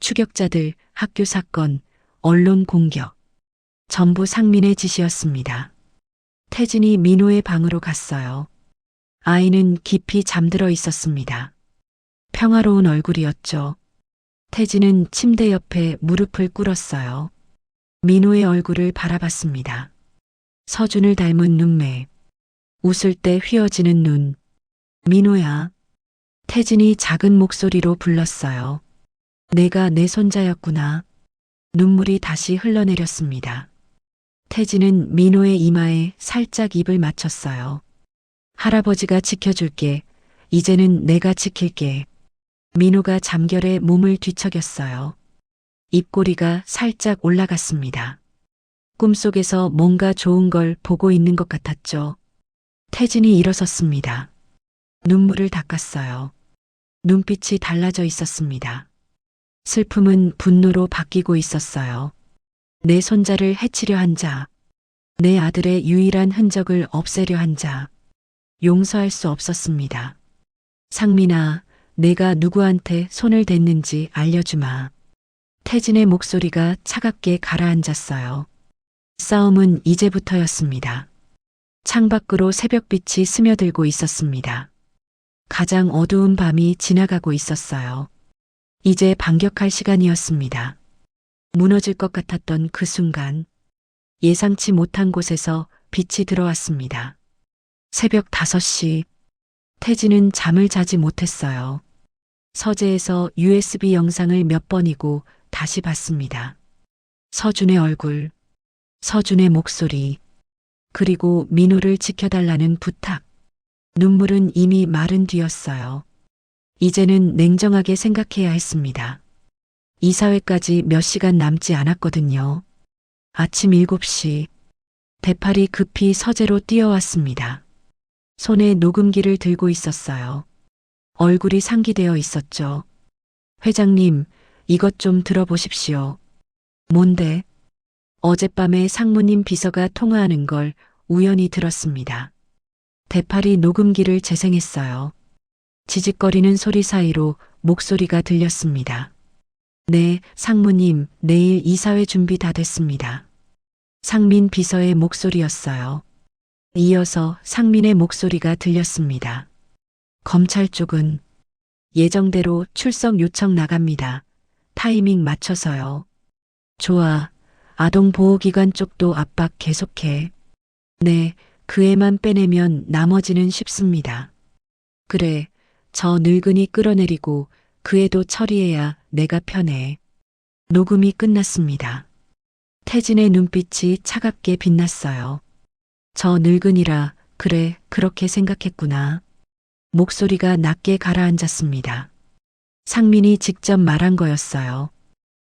추격자들, 학교 사건, 언론 공격. 전부 상민의 짓이었습니다. 태진이 민호의 방으로 갔어요. 아이는 깊이 잠들어 있었습니다. 평화로운 얼굴이었죠. 태진은 침대 옆에 무릎을 꿇었어요. 민호의 얼굴을 바라봤습니다. 서준을 닮은 눈매. 웃을 때 휘어지는 눈. 민호야. 태진이 작은 목소리로 불렀어요. 내가 내 손자였구나. 눈물이 다시 흘러내렸습니다. 태진은 민호의 이마에 살짝 입을 맞췄어요. 할아버지가 지켜줄게. 이제는 내가 지킬게. 민호가 잠결에 몸을 뒤척였어요. 입꼬리가 살짝 올라갔습니다. 꿈속에서 뭔가 좋은 걸 보고 있는 것 같았죠. 태진이 일어섰습니다. 눈물을 닦았어요. 눈빛이 달라져 있었습니다. 슬픔은 분노로 바뀌고 있었어요. 내 손자를 해치려 한 자, 내 아들의 유일한 흔적을 없애려 한 자, 용서할 수 없었습니다. 상민아, 내가 누구한테 손을 댔는지 알려주마. 태진의 목소리가 차갑게 가라앉았어요. 싸움은 이제부터였습니다. 창밖으로 새벽빛이 스며들고 있었습니다. 가장 어두운 밤이 지나가고 있었어요. 이제 반격할 시간이었습니다. 무너질 것 같았던 그 순간, 예상치 못한 곳에서 빛이 들어왔습니다. 새벽 5시, 태진은 잠을 자지 못했어요. 서재에서 USB 영상을 몇 번이고 다시 봤습니다. 서준의 얼굴, 서준의 목소리, 그리고 민호를 지켜달라는 부탁. 눈물은 이미 마른 뒤였어요. 이제는 냉정하게 생각해야 했습니다. 이사회까지 몇 시간 남지 않았거든요. 아침 7시, 대팔이 급히 서재로 뛰어왔습니다. 손에 녹음기를 들고 있었어요. 얼굴이 상기되어 있었죠. 회장님, 이것 좀 들어보십시오. 뭔데? 어젯밤에 상무님 비서가 통화하는 걸 우연히 들었습니다. 대팔이 녹음기를 재생했어요. 지직거리는 소리 사이로 목소리가 들렸습니다. 네, 상무님, 내일 이사회 준비 다 됐습니다. 상민 비서의 목소리였어요. 이어서 상민의 목소리가 들렸습니다. 검찰 쪽은 예정대로 출석 요청 나갑니다. 타이밍 맞춰서요. 좋아. 아동보호기관 쪽도 압박 계속해. 네, 그 애만 빼내면 나머지는 쉽습니다. 그래, 저 늙은이 끌어내리고 그 애도 처리해야 내가 편해. 녹음이 끝났습니다. 태진의 눈빛이 차갑게 빛났어요. 저 늙은이라, 그래, 그렇게 생각했구나. 목소리가 낮게 가라앉았습니다. 상민이 직접 말한 거였어요.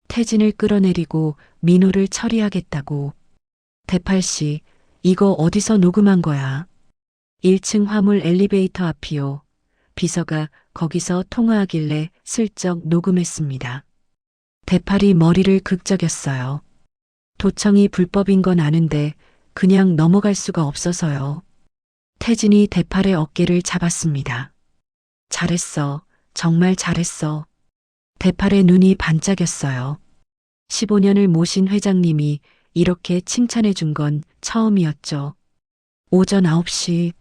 태진을 끌어내리고 민호를 처리하겠다고. 대팔씨, 이거 어디서 녹음한 거야? 1층 화물 엘리베이터 앞이요. 비서가 거기서 통화하길래 슬쩍 녹음했습니다. 대팔이 머리를 극적였어요. 도청이 불법인 건 아는데 그냥 넘어갈 수가 없어서요. 태진이 대팔의 어깨를 잡았습니다. 잘했어. 정말 잘했어. 대팔의 눈이 반짝였어요. 15년을 모신 회장님이 이렇게 칭찬해 준 건 처음이었죠. 오전 9시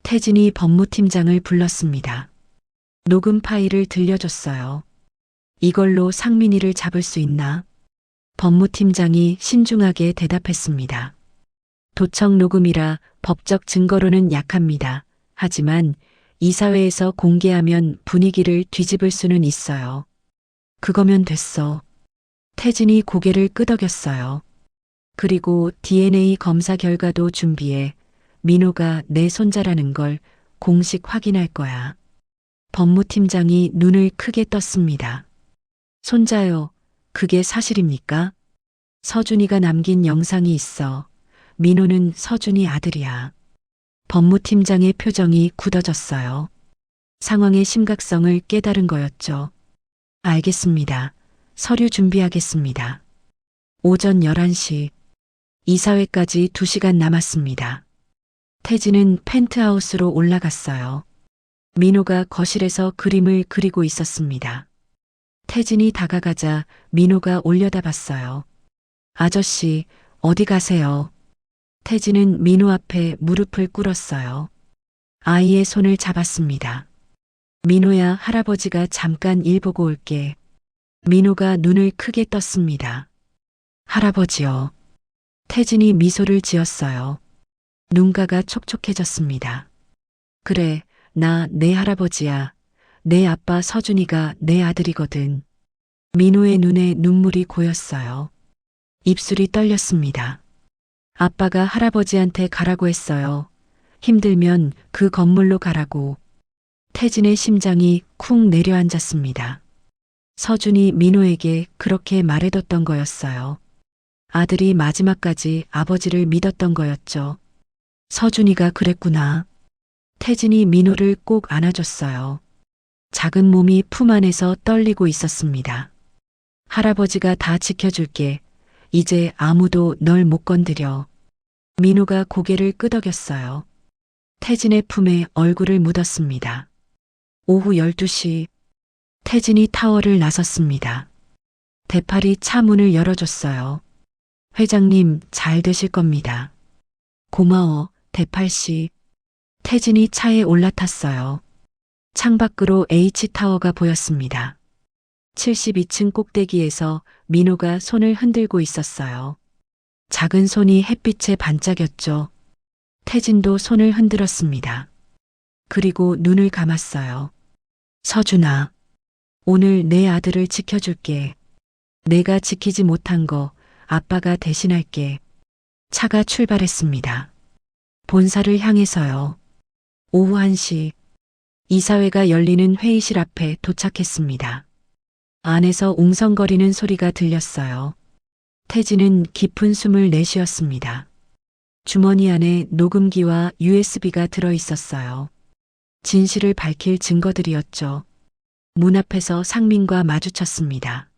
태진이 법무팀장을 불렀습니다. 녹음 파일을 들려줬어요. 이걸로 상민이를 잡을 수 있나? 법무팀장이 신중하게 대답했습니다. 도청 녹음이라 법적 증거로는 약합니다. 하지만 이사회에서 공개하면 분위기를 뒤집을 수는 있어요. 그거면 됐어. 태진이 고개를 끄덕였어요. 그리고 DNA 검사 결과도 준비해. 민호가 내 손자라는 걸 공식 확인할 거야. 법무팀장이 눈을 크게 떴습니다. 손자요, 그게 사실입니까? 서준이가 남긴 영상이 있어. 민호는 서준이 아들이야. 법무팀장의 표정이 굳어졌어요. 상황의 심각성을 깨달은 거였죠. 알겠습니다. 서류 준비하겠습니다. 오전 11시, 이사회까지 2시간 남았습니다. 태진은 펜트하우스로 올라갔어요. 민호가 거실에서 그림을 그리고 있었습니다. 태진이 다가가자 민호가 올려다봤어요. 아저씨, 어디 가세요? 태진은 민호 앞에 무릎을 꿇었어요. 아이의 손을 잡았습니다. 민호야, 할아버지가 잠깐 일 보고 올게. 민호가 눈을 크게 떴습니다. 할아버지요. 태진이 미소를 지었어요. 눈가가 촉촉해졌습니다. 그래, 나 내 할아버지야. 내 아빠 서준이가 내 아들이거든. 민호의 눈에 눈물이 고였어요. 입술이 떨렸습니다. 아빠가 할아버지한테 가라고 했어요. 힘들면 그 건물로 가라고. 태진의 심장이 쿵 내려앉았습니다. 서준이 민호에게 그렇게 말해뒀던 거였어요. 아들이 마지막까지 아버지를 믿었던 거였죠. 서준이가 그랬구나. 태진이 민호를 꼭 안아줬어요. 작은 몸이 품 안에서 떨리고 있었습니다. 할아버지가 다 지켜줄게. 이제 아무도 널 못 건드려. 민호가 고개를 끄덕였어요. 태진의 품에 얼굴을 묻었습니다. 오후 12시, 태진이 타워를 나섰습니다. 대팔이 차 문을 열어줬어요. 회장님, 잘 되실 겁니다. 고마워, 대팔씨. 태진이 차에 올라탔어요. 창밖으로 H타워가 보였습니다. 72층 꼭대기에서 민호가 손을 흔들고 있었어요. 작은 손이 햇빛에 반짝였죠. 태진도 손을 흔들었습니다. 그리고 눈을 감았어요. 서준아, 오늘 내 아들을 지켜줄게. 내가 지키지 못한 거 아빠가 대신할게. 차가 출발했습니다. 본사를 향해서요. 오후 1시, 이사회가 열리는 회의실 앞에 도착했습니다. 안에서 웅성거리는 소리가 들렸어요. 태진은 깊은 숨을 내쉬었습니다. 주머니 안에 녹음기와 USB가 들어 있었어요. 진실을 밝힐 증거들이었죠. 문 앞에서 상민과 마주쳤습니다.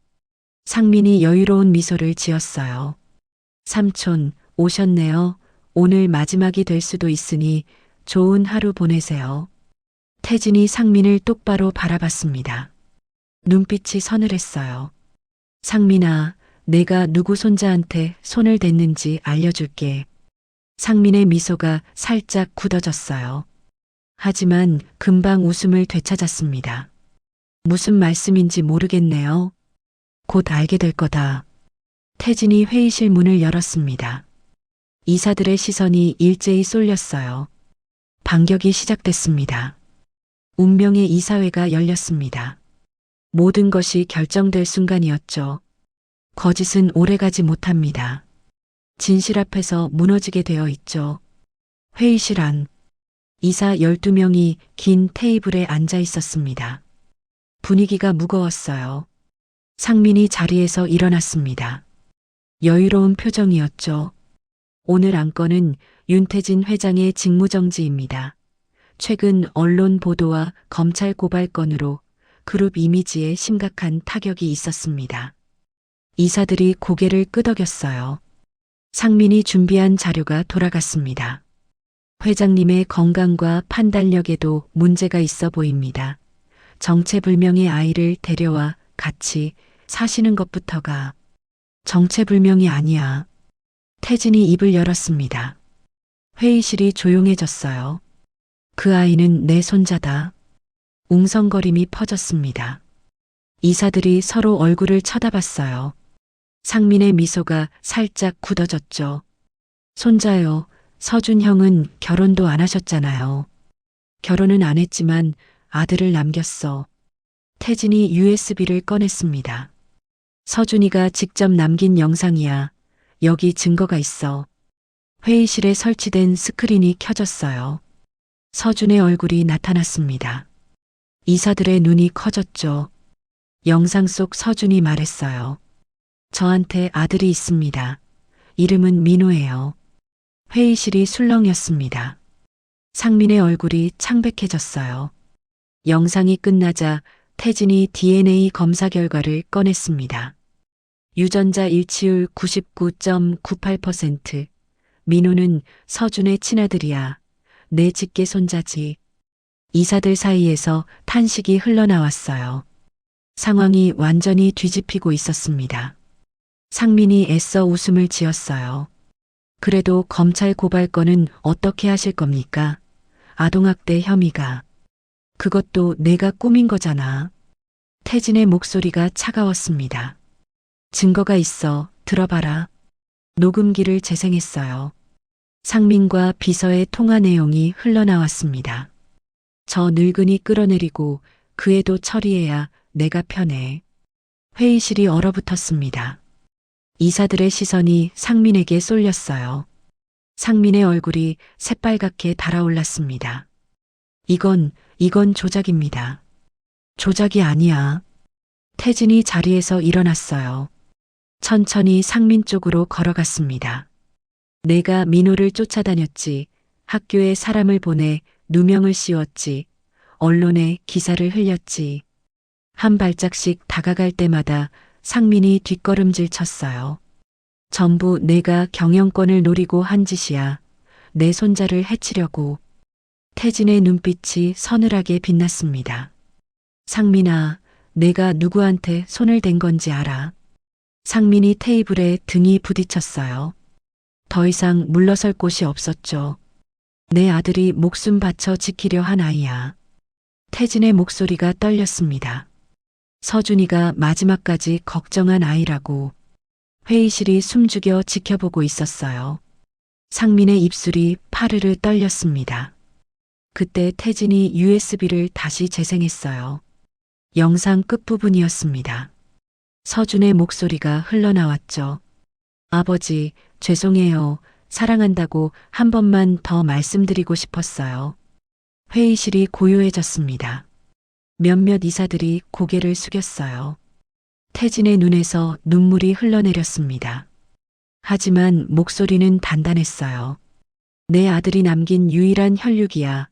상민이 여유로운 미소를 지었어요. 삼촌, 오셨네요. 오늘 마지막이 될 수도 있으니 좋은 하루 보내세요. 태진이 상민을 똑바로 바라봤습니다. 눈빛이 서늘했어요. 상민아, 내가 누구 손자한테 손을 댔는지 알려줄게. 상민의 미소가 살짝 굳어졌어요. 하지만 금방 웃음을 되찾았습니다. 무슨 말씀인지 모르겠네요. 곧 알게 될 거다. 태진이 회의실 문을 열었습니다. 이사들의 시선이 일제히 쏠렸어요. 반격이 시작됐습니다. 운명의 이사회가 열렸습니다. 모든 것이 결정될 순간이었죠. 거짓은 오래가지 못합니다. 진실 앞에서 무너지게 되어 있죠. 회의실 안, 이사 12명이 긴 테이블에 앉아 있었습니다. 분위기가 무거웠어요. 상민이 자리에서 일어났습니다. 여유로운 표정이었죠. 오늘 안건은 윤태진 회장의 직무정지입니다. 최근 언론 보도와 검찰 고발 건으로 그룹 이미지에 심각한 타격이 있었습니다. 이사들이 고개를 끄덕였어요. 상민이 준비한 자료가 돌아갔습니다. 회장님의 건강과 판단력에도 문제가 있어 보입니다. 정체불명의 아이를 데려와 같이 사시는 것부터가 정체불명이 아니야. 태진이 입을 열었습니다. 회의실이 조용해졌어요. 그 아이는 내 손자다. 웅성거림이 퍼졌습니다. 이사들이 서로 얼굴을 쳐다봤어요. 상민의 미소가 살짝 굳어졌죠. 손자요, 서준 형은 결혼도 안 하셨잖아요. 결혼은 안 했지만 아들을 남겼어. 태진이 USB를 꺼냈습니다. 서준이가 직접 남긴 영상이야. 여기 증거가 있어. 회의실에 설치된 스크린이 켜졌어요. 서준의 얼굴이 나타났습니다. 이사들의 눈이 커졌죠. 영상 속 서준이 말했어요. 저한테 아들이 있습니다. 이름은 민호예요. 회의실이 술렁였습니다. 상민의 얼굴이 창백해졌어요. 영상이 끝나자 태진이 DNA 검사 결과를 꺼냈습니다. 유전자 일치율 99.98%. 민호는 서준의 친아들이야. 내 직계 손자지. 이사들 사이에서 탄식이 흘러나왔어요. 상황이 완전히 뒤집히고 있었습니다. 상민이 애써 웃음을 지었어요. 그래도 검찰 고발건은 어떻게 하실 겁니까? 아동학대 혐의가. 그것도 내가 꾸민 거잖아. 태진의 목소리가 차가웠습니다. 증거가 있어. 들어봐라. 녹음기를 재생했어요. 상민과 비서의 통화 내용이 흘러나왔습니다. 저 늙은이 끌어내리고 그 애도 처리해야 내가 편해. 회의실이 얼어붙었습니다. 이사들의 시선이 상민에게 쏠렸어요. 상민의 얼굴이 새빨갛게 달아올랐습니다. 이건 조작입니다. 조작이 아니야. 태진이 자리에서 일어났어요. 천천히 상민 쪽으로 걸어갔습니다. 내가 민호를 쫓아다녔지. 학교에 사람을 보내 누명을 씌웠지. 언론에 기사를 흘렸지. 한 발짝씩 다가갈 때마다 상민이 뒷걸음질 쳤어요. 전부 내가 경영권을 노리고 한 짓이야. 내 손자를 해치려고. 태진의 눈빛이 서늘하게 빛났습니다. 상민아, 내가 누구한테 손을 댄 건지 알아? 상민이 테이블에 등이 부딪혔어요. 더 이상 물러설 곳이 없었죠. 내 아들이 목숨 바쳐 지키려 한 아이야. 태진의 목소리가 떨렸습니다. 서준이가 마지막까지 걱정한 아이라고. 회의실이 숨죽여 지켜보고 있었어요. 상민의 입술이 파르르 떨렸습니다. 그때 태진이 USB를 다시 재생했어요. 영상 끝부분이었습니다. 서준의 목소리가 흘러나왔죠. 아버지, 죄송해요. 사랑한다고 한 번만 더 말씀드리고 싶었어요. 회의실이 고요해졌습니다. 몇몇 이사들이 고개를 숙였어요. 태진의 눈에서 눈물이 흘러내렸습니다. 하지만 목소리는 단단했어요. 내 아들이 남긴 유일한 혈육이야.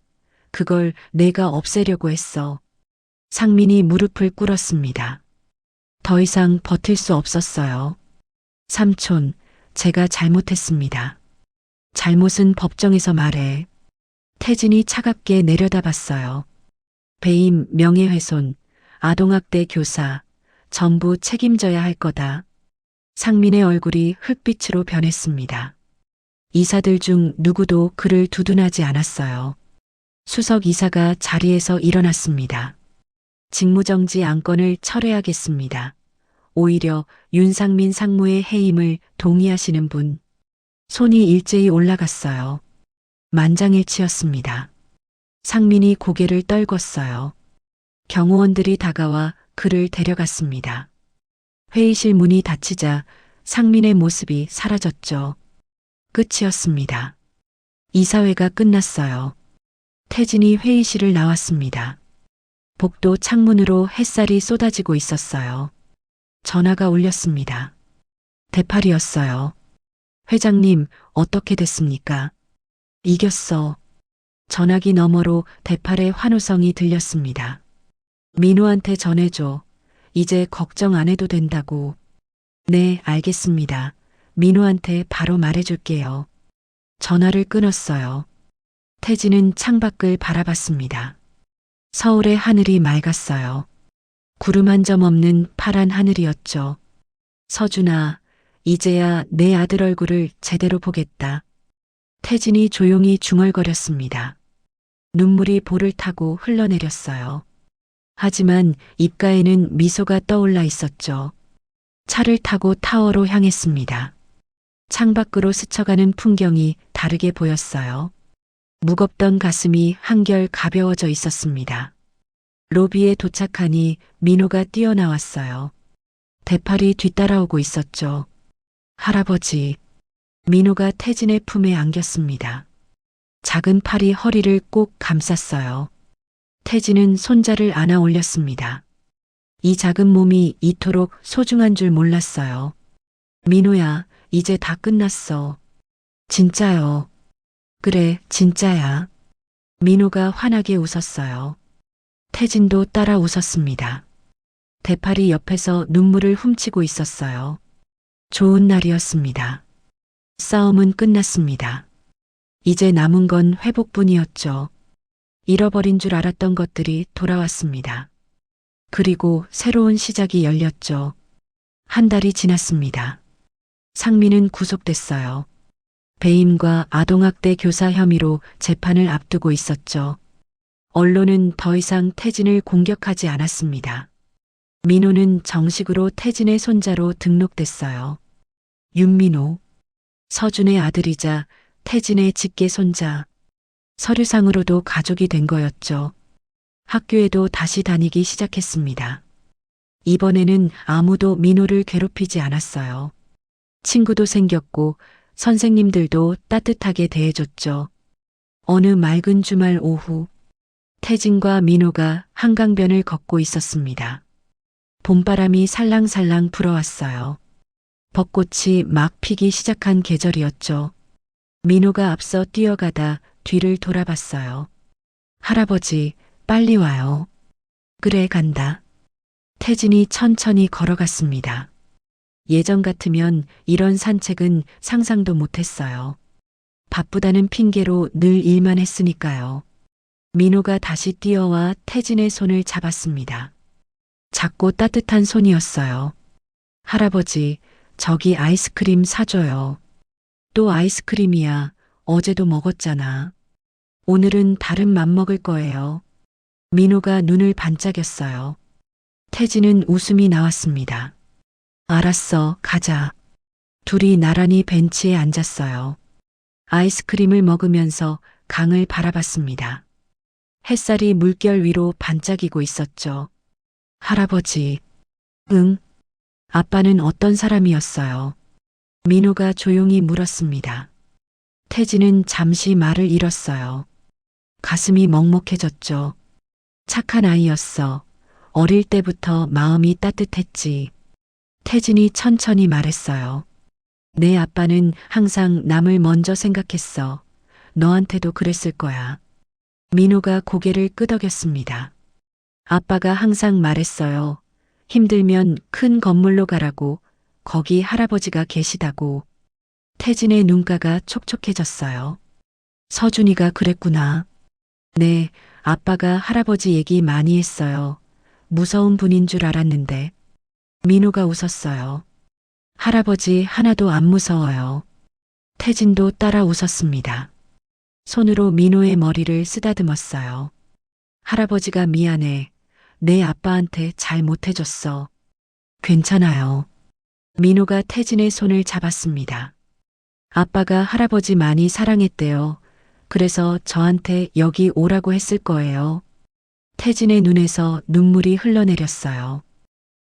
그걸 내가 없애려고 했어. 상민이 무릎을 꿇었습니다. 더 이상 버틸 수 없었어요. 삼촌, 제가 잘못했습니다. 잘못은 법정에서 말해. 태진이 차갑게 내려다봤어요. 배임, 명예훼손, 아동학대 교사, 전부 책임져야 할 거다. 상민의 얼굴이 흙빛으로 변했습니다. 이사들 중 누구도 그를 두둔하지 않았어요. 수석 이사가 자리에서 일어났습니다. 직무정지 안건을 철회하겠습니다. 오히려 윤상민 상무의 해임을 동의하시는 분. 손이 일제히 올라갔어요. 만장일치였습니다. 상민이 고개를 떨궜어요. 경호원들이 다가와 그를 데려갔습니다. 회의실 문이 닫히자 상민의 모습이 사라졌죠. 끝이었습니다. 이사회가 끝났어요. 태진이 회의실을 나왔습니다. 복도 창문으로 햇살이 쏟아지고 있었어요. 전화가 울렸습니다. 대팔이었어요. 회장님, 어떻게 됐습니까? 이겼어. 전화기 너머로 대팔의 환호성이 들렸습니다. 민호한테 전해줘. 이제 걱정 안 해도 된다고. 네, 알겠습니다. 민호한테 바로 말해줄게요. 전화를 끊었어요. 태진은 창밖을 바라봤습니다. 서울의 하늘이 맑았어요. 구름 한 점 없는 파란 하늘이었죠. 서준아, 이제야 내 아들 얼굴을 제대로 보겠다. 태진이 조용히 중얼거렸습니다. 눈물이 볼을 타고 흘러내렸어요. 하지만 입가에는 미소가 떠올라 있었죠. 차를 타고 타워로 향했습니다. 창밖으로 스쳐가는 풍경이 다르게 보였어요. 무겁던 가슴이 한결 가벼워져 있었습니다. 로비에 도착하니 민호가 뛰어나왔어요. 대팔이 뒤따라오고 있었죠. 할아버지. 민호가 태진의 품에 안겼습니다. 작은 팔이 허리를 꼭 감쌌어요. 태진은 손자를 안아 올렸습니다. 이 작은 몸이 이토록 소중한 줄 몰랐어요. 민호야, 이제 다 끝났어. 진짜요. 그래, 진짜야. 민호가 환하게 웃었어요. 태진도 따라 웃었습니다. 대팔이 옆에서 눈물을 훔치고 있었어요. 좋은 날이었습니다. 싸움은 끝났습니다. 이제 남은 건 회복뿐이었죠. 잃어버린 줄 알았던 것들이 돌아왔습니다. 그리고 새로운 시작이 열렸죠. 한 달이 지났습니다. 상민은 구속됐어요. 배임과 아동학대 교사 혐의로 재판을 앞두고 있었죠. 언론은 더 이상 태진을 공격하지 않았습니다. 민호는 정식으로 태진의 손자로 등록됐어요. 윤민호, 서준의 아들이자 태진의 직계 손자. 서류상으로도 가족이 된 거였죠. 학교에도 다시 다니기 시작했습니다. 이번에는 아무도 민호를 괴롭히지 않았어요. 친구도 생겼고 선생님들도 따뜻하게 대해줬죠. 어느 맑은 주말 오후, 태진과 민호가 한강변을 걷고 있었습니다. 봄바람이 살랑살랑 불어왔어요. 벚꽃이 막 피기 시작한 계절이었죠. 민호가 앞서 뛰어가다 뒤를 돌아봤어요. 할아버지, 빨리 와요. 그래, 간다. 태진이 천천히 걸어갔습니다. 예전 같으면 이런 산책은 상상도 못했어요. 바쁘다는 핑계로 늘 일만 했으니까요. 민호가 다시 뛰어와 태진의 손을 잡았습니다. 작고 따뜻한 손이었어요. 할아버지, 저기 아이스크림 사줘요. 또 아이스크림이야. 어제도 먹었잖아. 오늘은 다른 맘 먹을 거예요. 민호가 눈을 반짝였어요. 태진은 웃음이 나왔습니다. 알았어, 가자. 둘이 나란히 벤치에 앉았어요. 아이스크림을 먹으면서 강을 바라봤습니다. 햇살이 물결 위로 반짝이고 있었죠. 할아버지. 응. 아빠는 어떤 사람이었어요? 민호가 조용히 물었습니다. 태진은 잠시 말을 잃었어요. 가슴이 먹먹해졌죠. 착한 아이였어. 어릴 때부터 마음이 따뜻했지. 태진이 천천히 말했어요. 내 아빠는 항상 남을 먼저 생각했어. 너한테도 그랬을 거야. 민호가 고개를 끄덕였습니다. 아빠가 항상 말했어요. 힘들면 큰 건물로 가라고. 거기 할아버지가 계시다고. 태진의 눈가가 촉촉해졌어요. 서준이가 그랬구나. 네, 아빠가 할아버지 얘기 많이 했어요. 무서운 분인 줄 알았는데. 민호가 웃었어요. 할아버지 하나도 안 무서워요. 태진도 따라 웃었습니다. 손으로 민호의 머리를 쓰다듬었어요. 할아버지가 미안해. 내 아빠한테 잘 못해줬어. 괜찮아요. 민호가 태진의 손을 잡았습니다. 아빠가 할아버지 많이 사랑했대요. 그래서 저한테 여기 오라고 했을 거예요. 태진의 눈에서 눈물이 흘러내렸어요.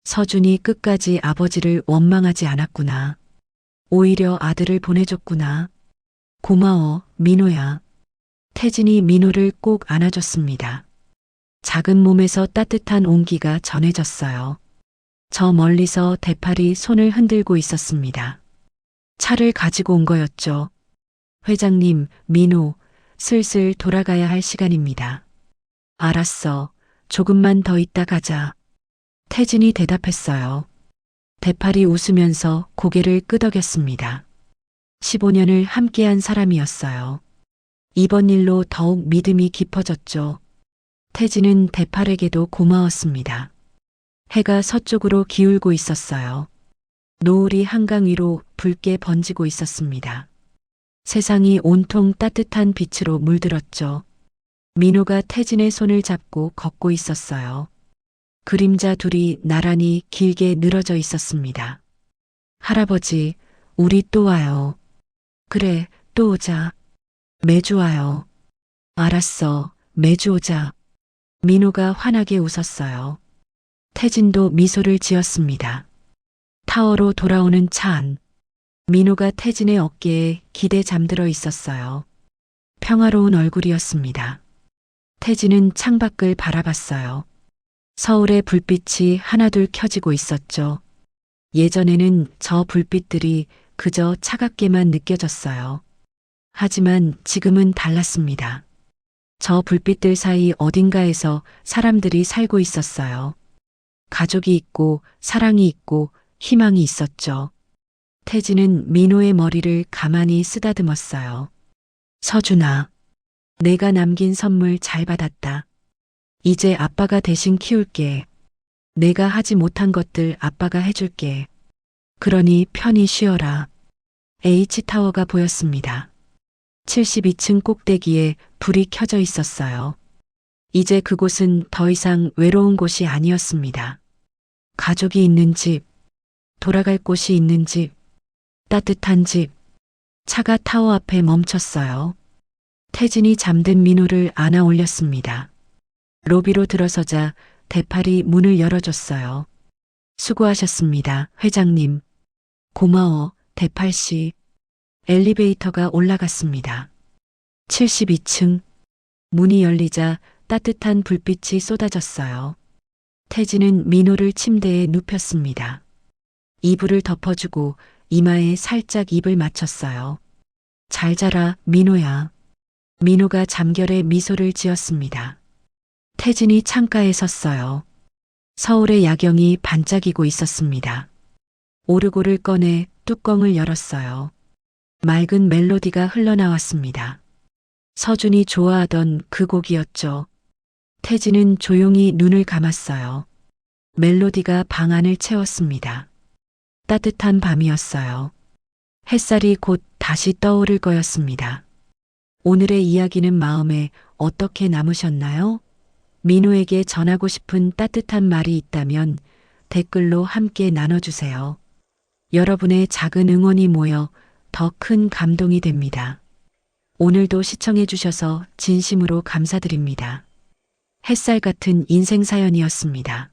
서준이 끝까지 아버지를 원망하지 않았구나. 오히려 아들을 보내줬구나. 고마워, 민호야. 태진이 민호를 꼭 안아줬습니다. 작은 몸에서 따뜻한 온기가 전해졌어요. 저 멀리서 대팔이 손을 흔들고 있었습니다. 차를 가지고 온 거였죠. 회장님, 민호, 슬슬 돌아가야 할 시간입니다. 알았어. 조금만 더 있다 가자. 태진이 대답했어요. 대팔이 웃으면서 고개를 끄덕였습니다. 15년을 함께한 사람이었어요. 이번 일로 더욱 믿음이 깊어졌죠. 태진은 대팔에게도 고마웠습니다. 해가 서쪽으로 기울고 있었어요. 노을이 한강 위로 붉게 번지고 있었습니다. 세상이 온통 따뜻한 빛으로 물들었죠. 민호가 태진의 손을 잡고 걷고 있었어요. 그림자 둘이 나란히 길게 늘어져 있었습니다. 할아버지, 우리 또 와요. 그래, 또 오자. 매주 와요. 알았어, 매주 오자. 민호가 환하게 웃었어요. 태진도 미소를 지었습니다. 타워로 돌아오는 차 안. 민호가 태진의 어깨에 기대 잠들어 있었어요. 평화로운 얼굴이었습니다. 태진은 창밖을 바라봤어요. 서울의 불빛이 하나둘 켜지고 있었죠. 예전에는 저 불빛들이 그저 차갑게만 느껴졌어요. 하지만 지금은 달랐습니다. 저 불빛들 사이 어딘가에서 사람들이 살고 있었어요. 가족이 있고 사랑이 있고 희망이 있었죠. 태진은 민호의 머리를 가만히 쓰다듬었어요. 서준아, 내가 남긴 선물 잘 받았다. 이제 아빠가 대신 키울게. 내가 하지 못한 것들 아빠가 해줄게. 그러니 편히 쉬어라. H타워가 보였습니다. 72층 꼭대기에 불이 켜져 있었어요. 이제 그곳은 더 이상 외로운 곳이 아니었습니다. 가족이 있는 집, 돌아갈 곳이 있는 집, 따뜻한 집. 차가 타워 앞에 멈췄어요. 태진이 잠든 민호를 안아 올렸습니다. 로비로 들어서자 대팔이 문을 열어줬어요. 수고하셨습니다, 회장님. 고마워, 대팔 씨. 엘리베이터가 올라갔습니다. 72층. 문이 열리자 따뜻한 불빛이 쏟아졌어요. 태진은 민호를 침대에 눕혔습니다. 이불을 덮어주고 이마에 살짝 입을 맞췄어요. 잘 자라, 민호야. 민호가 잠결에 미소를 지었습니다. 태진이 창가에 섰어요. 서울의 야경이 반짝이고 있었습니다. 오르골을 꺼내 뚜껑을 열었어요. 맑은 멜로디가 흘러나왔습니다. 서준이 좋아하던 그 곡이었죠. 태진은 조용히 눈을 감았어요. 멜로디가 방 안을 채웠습니다. 따뜻한 밤이었어요. 햇살이 곧 다시 떠오를 거였습니다. 오늘의 이야기는 마음에 어떻게 남으셨나요? 민호에게 전하고 싶은 따뜻한 말이 있다면 댓글로 함께 나눠주세요. 여러분의 작은 응원이 모여 더 큰 감동이 됩니다. 오늘도 시청해주셔서 진심으로 감사드립니다. 햇살 같은 인생 사연이었습니다.